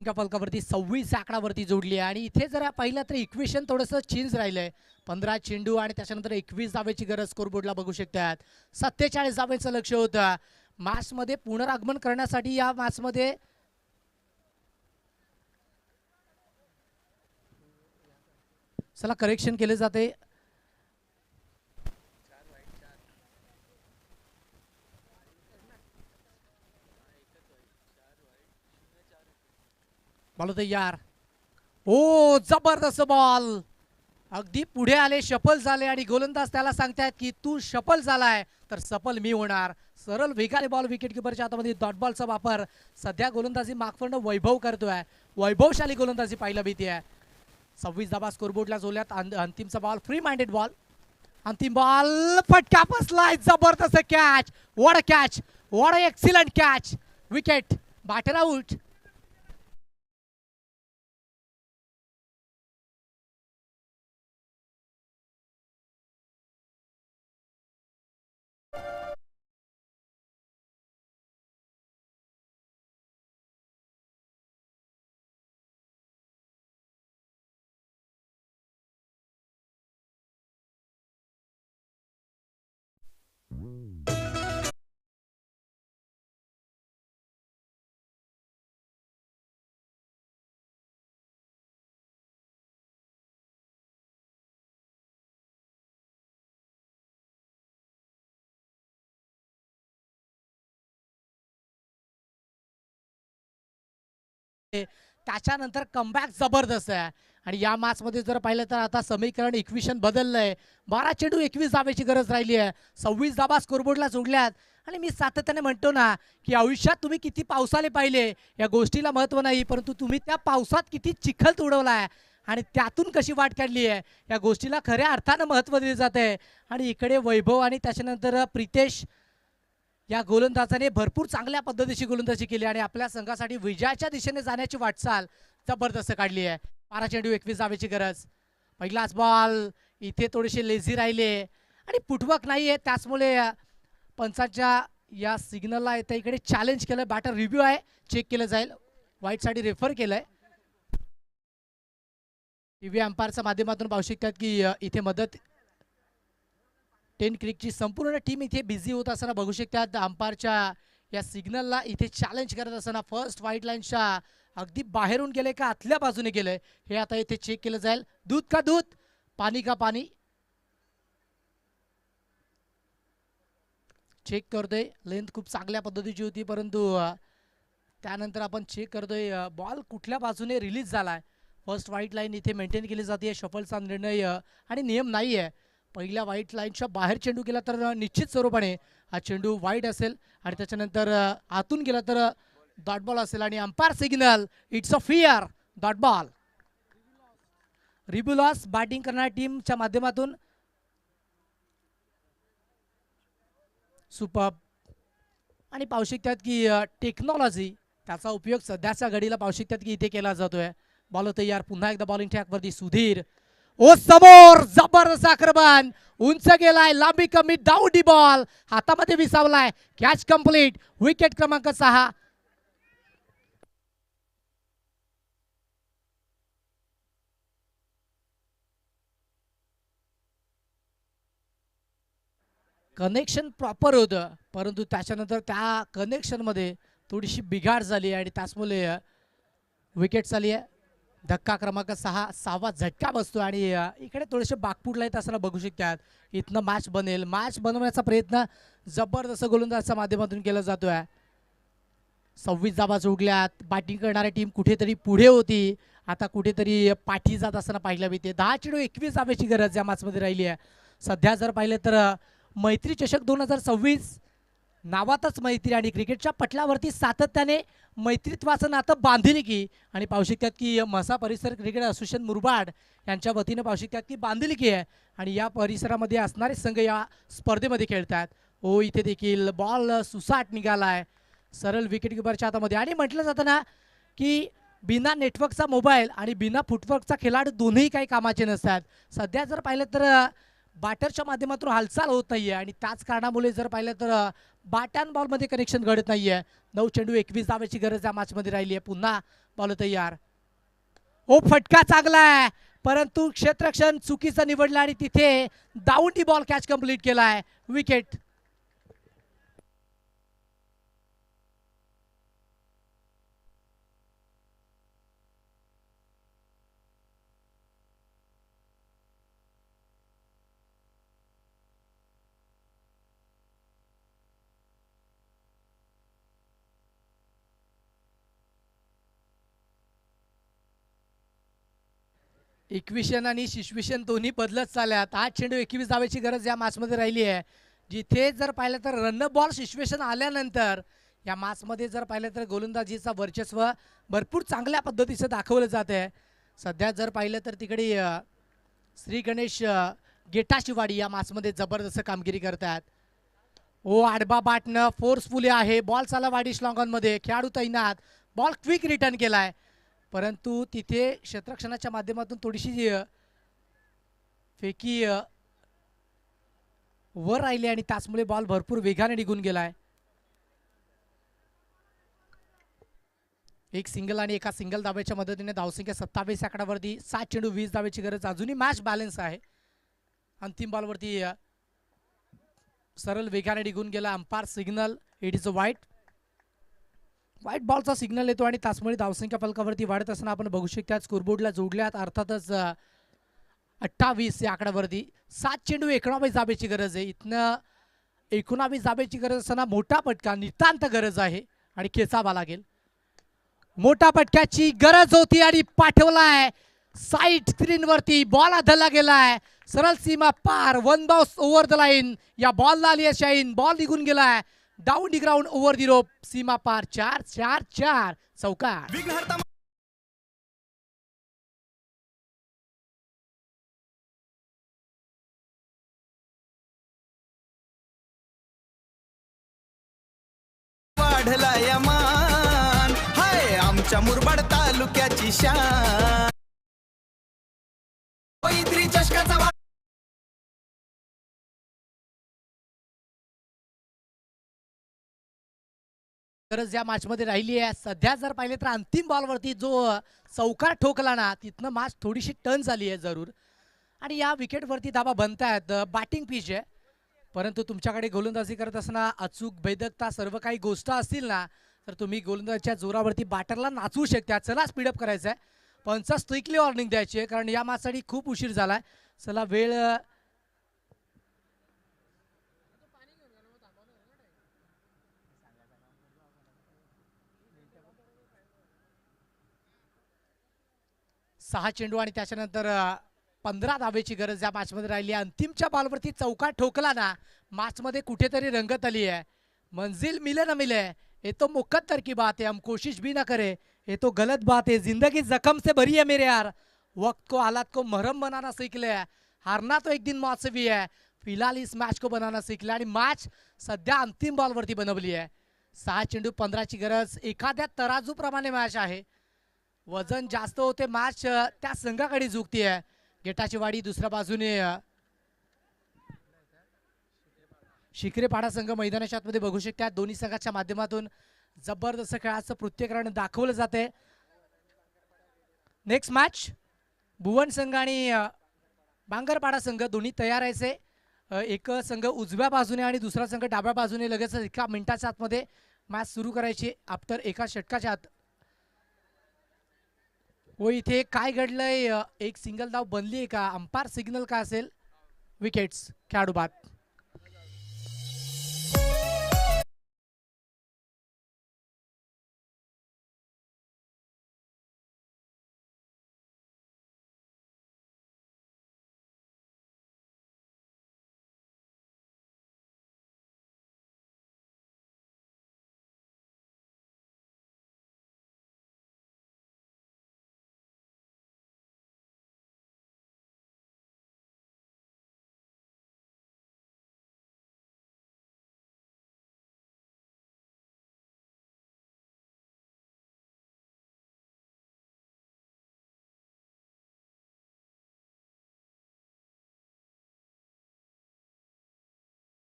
फलकावरती 26 आकडावरती जोडली आहे आणि इथे जर पाहिलं तर इक्वेशन थोडंसं चेंज राहिलंय. 15 चेंडू आणि त्याच्यानंतर 21 धावेची गरज स्कोरबोर्डला बघू शकतात. 47 धावेचं लक्ष होतं. मॅचमध्ये पुनरागमन करण्यासाठी या मॅचमध्ये चला करेक्शन केले जाते. बॉल तयार. ओ जबरदस्त बॉल, अगदी पुढे आले, शफल झाले आणि गोलंदाज त्याला सांगतायत की तू शफल झालाय तर सफल मी होणार. सरळ वेगाने बॉल विकेट किपरच्या हातामध्ये डॉट बॉलचा वापर सध्या गोलंदाजी मागफंड वैभव करतोय. वैभवशाली गोलंदाजी पाहायला मिळते. 26 धाबा स्कोरबोर्डला जोडल्यात. अंतिमचा बॉल फ्री माइंडेड बॉल. अंतिम बॉल फटका बसलाय. जबरदस्त catch, what a catch, what a excellent catch. Wicket, batter out. त्याच्यानंतर कमबॅक जबरदस्त आहे आणि या मॅच मध्ये जर पाहिलं तर आता समीकरण इक्वेशन बदललंय. 12 चेंडू 21 धावेची गरज राहिली आहे. 26 धाबा स्कोरबोर्डला जोडल्यात आणि मी सातत्याने म्हणतो ना की आयुष्यात तुम्ही किती पावसाले पाहिले या गोष्टीला महत्व नाही, परंतु तुम्ही त्या पावसात किती चिखल तुडवलाय आणि त्यातून कशी वाट काढली आहे या गोष्टीला खऱ्या अर्थानं महत्व दिले जात आहे. आणि इकडे वैभव आणि त्याच्यानंतर प्रितेश या गोलंदाजाने भरपूर चांगल्या पद्धतीची गोलंदाजी केली आणि आपल्या संघासाठी विजयाच्या दिशेने जाण्याची वाटचाल जबरदस्त काढली आहे. 12 चेंडू 21 धावेची गरज. पहिलाच बॉल इथे थोडेसे लेझी राहिले आणि फुटवर्क नाही आहे, त्याचमुळे पंचांच्या या सिग्नलला येते इकडे चॅलेंज केलं. बॅटर रिव्ह्यू आहे, चेक केलं जाईल. वाईट साठी रेफर केलंय. टीव्ही अंपायरच्या माध्यमातून पाहू शकतात की इथे मदत 10 क्रिकची संपूर्ण टीम इथे बिझी होत असताना बघू शकतात. अंपायरच्या या सिग्नलला इथे चॅलेंज करत असताना फर्स्ट व्हाईट लाईनच्या अगदी बाहेरून गेले का आतल्या बाजूने गेले हे आता इथे चेक केलं जाईल. दूध का दूध, पाणी का पाणी, चेक करतोय. लेंथ खूप चांगल्या पद्धतीची होती, परंतु त्यानंतर आपण चेक करतोय बॉल कुठल्या बाजूने रिलीज झालाय. फर्स्ट व्हाईट लाईन इथे मेंटेन केली जाते. शफलचा निर्णय आणि नियम नाही आहे. पहिल्या व्हाईट लाईनच्या बाहेर चेंडू गेला तर निश्चित स्वरूपाने हा चेंडू वाईड असेल आणि त्याच्यानंतर आतून गेला तर डॉट बॉल असेल आणि umpire signal it's a fair dot ball. रिब्युलॉस बॅटिंग करणाऱ्या टीमच्या माध्यमातून सुपर आणि पाहू शकतात की टेक्नॉलॉजी त्याचा उपयोग सध्याच्या घडीला पाहू शकतात की इथे केला जातोय. बॉल तयार, पुन्हा एकदा बॉलिंग ट्रॅक वरती सुधीर. ओ समोर जबरदस्त आक्रमण, उंच गेलाय, लांबी कमी, डाऊडी बॉल हातामध्ये विसावलाय. कॅच कंप्लीट, विकेट क्रमांक 6. कनेक्शन प्रॉपर होतं, परंतु त्याच्यानंतर त्या कनेक्शनमध्ये थोडीशी बिघाड झाली आणि त्याचमुळे विकेट झाली आहे. धक्का क्रमांक 6, 6वा झटका बसतो आणि इकडे थोडेसे बागपूडला येत असताना बघू शकतात. इथनं मॅच बनेल, मॅच बनवण्याचा प्रयत्न जबरदस्त गोलंदाजाच्या माध्यमातून केला जातोय. 26 धावा जोडल्यात. बॅटिंग करणारी टीम कुठेतरी पुढे होती, आता कुठेतरी पाठी जात असताना पाहायला मिळते. 10 चेंडू 21 धावेची गरज या मॅचमध्ये राहिली आहे. सध्या जर पाहिलं तर मैत्री चषक 2026 नावातच मैत्री आणि क्रिकेटच्या पटलावरती सातत्याने मैत्रित्वाचं नातं बांधिलकी आणि पाहू शकतात की म्हसा परिसर क्रिकेट असोसिएशन मुरबाड यांच्या वतीनं पाहू शकतात की बांधिलकी आहे आणि या परिसरामध्ये असणारे संघ या स्पर्धेमध्ये खेळतात. ओ इथे देखील बॉल सुसाट निघालाय सरळ विकेट किपरच्या हातामध्ये आणि म्हटलं जातं ना की बिना नेटवर्कचा मोबाईल आणि बिना फुटवर्कचा खेळाडू दोन्ही काही कामाचे नसतात. सध्या जर पाहिलं तर बॅटरच्या माध्यमातून हालचाल होत नाहीये आणि त्याच कारणामुळे जर पाहिलं तर बॅट अँड बॉलमध्ये कनेक्शन घडत नाहीये. 9 चेंडू 21 धावेची गरज या मॅचमध्ये राहिली आहे. पुन्हा बॉल तयार. ओ फटका चांगला आहे, परंतु क्षेत्ररक्षण चुकीचं निवडलं आणि तिथे डाऊन बॉल कॅच कंप्लीट केलाय. विकेट. इक्विशन आणि शिशविशन दोन्ही बदलत चालल्यात. 8 चेंडू 21 धावेची गरज या मॅचमध्ये राहिली आहे. जिथे जर पाहिलं तर रन बॉल सिच्युएशन आल्यानंतर या मॅचमध्ये जर पाहिलं तर गोलंदाजीचा वर्चस्व भरपूर चांगल्या पद्धतीचं दाखवलं जात आहे. सध्या जर पाहिलं तर तिकडे श्री गणेश गेटाशिवाडी या मॅचमध्ये जबरदस्त कामगिरी करतात. ओ आडबा बाटणं फोर्सफुली आहे, बॉल चाला वाडी श्लॉंगॉनमध्ये, खेळाडू तैनात, बॉल क्विक रिटर्न केलाय, परंतु तिथे क्षेत्ररक्षणाच्या माध्यमातून थोडीशी फेकी वर राहिली आणि त्याचमुळे बॉल भरपूर वेगाने निघून गेलाय. एक सिंगल आणि एका सिंगल धावेच्या मदतीने धावसंख्या 27 आकड्यावरती. 7 चेंडू 20 धावेची गरज. अजूनही मॅच बॅलन्स आहे. अंतिम बॉलवरती सरळ वेगाने निघून गेला. Umpire signal it is a white बॉलचा सिग्नल येतो आणि त्याचमुळे धावसंख्या फलकावरती वाढत असताना आपण बघू शकता. स्कोरबोर्डला जोडल्यात अर्थातच 28 या आकड्यावरती. 7 चेंडू 19 धावेची गरज आहे. इथनं 19 धावेची गरज असताना मोठा पटका नितांत गरज आहे आणि खेचावा लागेल. मोठा पटक्याची गरज होती आणि पाठवलाय साईड स्क्रीन वरती. बॉल आधला गेलाय सरळ सीमा पार. 1 बाउंस ओव्हर द लाईन. या बॉलला आली आहे शाईन. बॉल निघून गेलाय down the ground over the rope. सीमा पार. 4-4-4 चौकार. वाढला या मान हाय आमच्या मुरबाड तालुक्याची शान. मैत्री चषकाचा गरज या मॅचमध्ये राहिली आहे. सध्या जर पाहिले तर अंतिम बॉलवरती जो चौकार ठोकला ना, तिथनं मॅच थोडीशी टर्न झाली आहे जरूर. आणि या विकेटवरती धाबा बनतायत. बॅटिंग पिच आहे, परंतु तुमच्याकडे गोलंदाजी करत असताना अचूक वैदकता सर्व काही गोष्ट असतील ना, तर तुम्ही गोलंदाजीच्या जोरावरती बॅटरला नाचवू शकता. चला स्पीडअप करायचं आहे, पंच स्ट्रिक्टली वॉर्निंग द्यायची आहे, कारण या मॅचसाठी खूप उशीर झालाय. चला वेळ सहा चेंडू आणि त्याच्यानंतर 15 धावेची गरज या मॅचमध्ये राहिली आहे. अंतिमच्या बॉलवरती चौकार ठोकला ना, मॅचमध्ये कुठेतरी रंगत आली आहे. मंजिल मिले ना मिले ये तो मुकद्दर की बात है, हम कोशिश भी ना करे ये तो गलत बात है. जिंदगी जख्म से भरी है मेरे यार, वक्त को हालात को मरहम बनाना सीख ले. हारना तो एक दिन मौत से भी है, फिलहाल इस मॅच को बनाना सीख ले. आणि मॅच सध्या अंतिम बॉलवरती बनवली आहे. 6 चेंडू 15ची गरज. एखाद्या तराजूप्रमाणे मॅच आहे, वजन जास्त होते मॅच त्या संघाकडे झुकते. गेटाची वाडी दुसऱ्या बाजूने शिकरेपाडा संघ मैदानाच्या आतमध्ये बघू शकता. दोन्ही संघाच्या माध्यमातून जबरदस्त खेळाचं पृथ्वीकरण दाखवलं जाते. नेक्स्ट मॅच भुवन संघ आणि बांगरपाडा संघ दोन्ही तयार आहे. एक संघ उजव्या बाजूने आणि दुसरा संघ डाव्या बाजूने लगेच एका मिनिटाच्या आतमध्ये मॅच सुरू करायची आफ्टर एका षटकाच्या आत. व इथे काय घडलंय, एक सिंगल धाव बनली आहे का, अंपायर सिग्नल काय असेल, विकेट्स, खेळाडू बाद.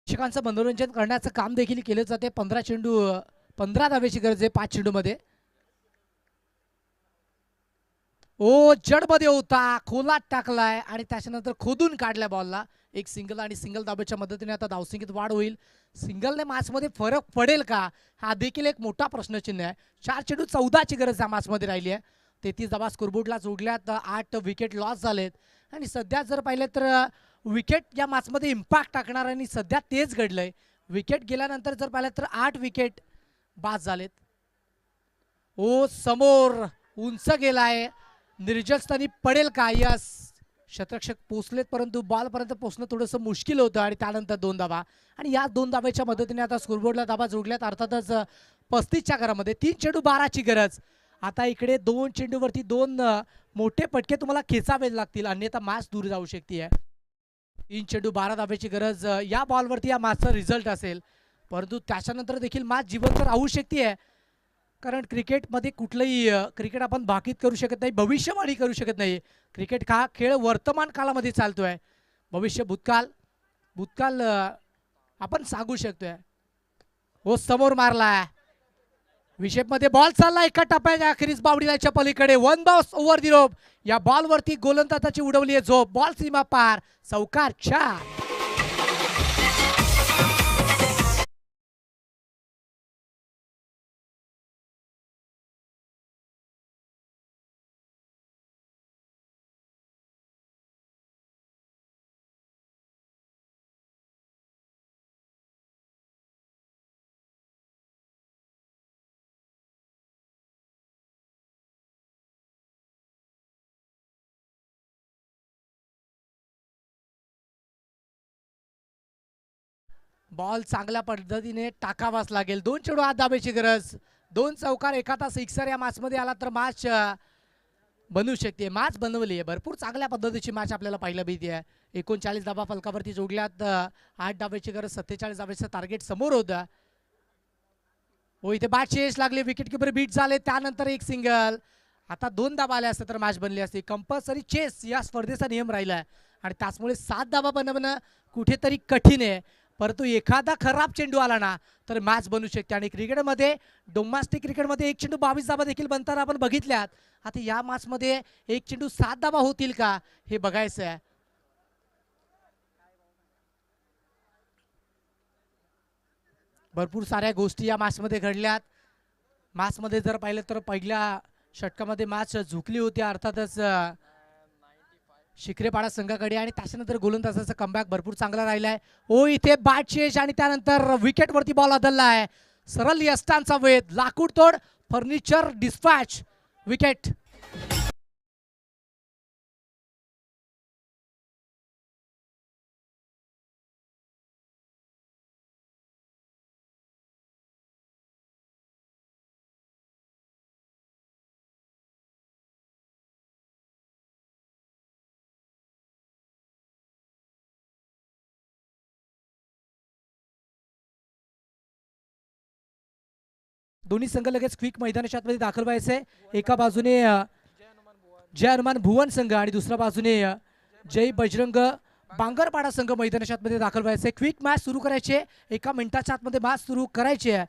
प्रेक्षकांचं मनोरंजन करण्याचं काम देखील केलं जाते. 15 चेंडू 15 धावेची गरज आहे 5 चेंडूमध्ये. ओ जडमध्ये होता, खोलात टाकलाय आणि त्याच्यानंतर खोदून काढलाय बॉलला. एक सिंगल आणि सिंगल धावेच्या मदतीने आता धावसंख्येत वाढ होईल. सिंगलने मॅचमध्ये फरक पडेल का, हा देखील एक मोठा प्रश्नचिन्ह आहे. 4 चेंडू 14ची गरज या मॅचमध्ये राहिली आहे. 33 धावा स्कोरबोर्डला जोडल्यात. 8 विकेट लॉस झालेत आणि सध्या जर पाहिलं तर विकेट या मॅचमध्ये इम्पॅक्ट टाकणार आणि सध्या तेच घडलंय. विकेट गेल्यानंतर जर पाहिलं तर 8 विकेट बाद झालेत. ओ समोर उंच गेलाय, निर्जस्थानी पडेल का, यस शतरक्षक पोचलेत, परंतु बॉलपर्यंत पोचणं थोडंसं मुश्किल होतं. आणि त्यानंतर 2 धावा आणि या 2 धावेच्या मदतीने आता स्कोरबोर्डला धावा जोडल्यात. अर्थातच 35च्या घरामध्ये 3 चेंडू 12ची गरज. आता इकडे 2 चेंडूवरती 2 मोठे पटके तुम्हाला खेचावे लागतील, अन्यथा मॅच दूर जाऊ शकते. 3 चेंडू 12 धावेची गरज. या बॉलवरती या मॅचचा रिझल्ट असेल, परंतु त्याच्यानंतर देखील मॅच जिवंत राहू शकते. कारण क्रिकेटमध्ये कुठलंही क्रिकेट आपण भाकीत करू शकत नाही, भविष्यवाणी करू शकत नाही. क्रिकेट हा खेळ वर्तमान काळामध्ये चालतोय, भविष्य भूतकाळ आपण सांगू शकतोय. हो समोर मारलाय, विषेपमध्ये बॉल चालला एका टप्प्याच्या अखेरीस बावडीच्या पलीकडे. 1 बाउन्स ओव्हर दी रोप. या बॉलवरती गोलंदाजाची उडवली आहे झोप. बॉल सीमा पार, चौकार 4. बॉल चांगल्या पद्धतीने टाकावाच लागेल. 2 चेंडू 8 धावेची गरज. 2 चौकार एखादा सिक्सर या मॅचमध्ये आला तर मॅच बनवू शकते. मॅच बनवली आहे, भरपूर चांगल्या पद्धतीची मॅच आपल्याला पाहायला मिळते आहे. 39 धावा फलकावरती जोडल्यात. 8 धावेची गरज. 47 धावेचं टार्गेट समोर होतं. हो इथे बॅट चेस लागले, विकेट किपर बीट झाले, त्यानंतर एक सिंगल. आता 2 धावा आल्या असत्या तर मॅच बनली असती. कंपल्सरी चेस या स्पर्धेचा नियम राहिला आहे आणि त्याचमुळे 7 धावा बनवणं कुठेतरी कठीण आहे. परंतु एखादा खराब चेंडू आला ना तर मॅच बनू शकते. आणि क्रिकेटमध्ये डोमेस्टिक क्रिकेटमध्ये एक चेंडू 22 धाबा देखील बनताना आपण बघितल्यात. आता या मॅचमध्ये एक चेंडू 7 धाबा होतील का हे बघायचं आहे. भरपूर साऱ्या गोष्टी या मॅचमध्ये घडल्यात. मॅचमध्ये जर पाहिलं तर पहिल्या षटकामध्ये मॅच झुकली होती अर्थातच शिखरेपाडा संघाकडे आणि त्याच्यानंतर गोलंदाजाचा कमबॅक भरपूर चांगला राहिलाय. ओ इथे बॅट चेंज आणि त्यानंतर विकेटवरती बॉल आदळला आहे. सरळ यष्टांचा वेध, लाकूड तोड, फर्निचर डिस्पॅच, विकेट. दोन्ही संघ लगेच क्विक मैदानाच्या आतमध्ये दाखल व्हायचे. एका बाजूने जय हनुमान भुवन संघ आणि दुसऱ्या बाजूने जय बजरंग बांगरपाडा संघ मैदानाच्या आतमध्ये दाखल व्हायचे. क्विक मॅच सुरू करायचे, 1 मिनिटाच्या आतमध्ये मॅच सुरू करायची आहे.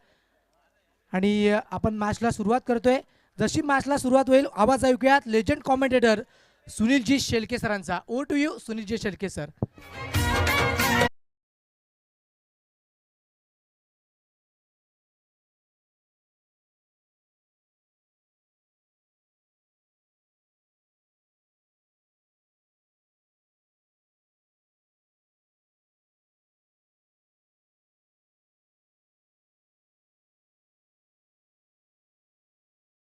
आणि आपण मॅचला सुरुवात करतोय. जशी मॅचला सुरुवात होईल आवाज ऐकूयात लेजंड कॉमेंटेटर सुनीलजी शेळके सरांचा. Over to you Sunilji Shelke sir.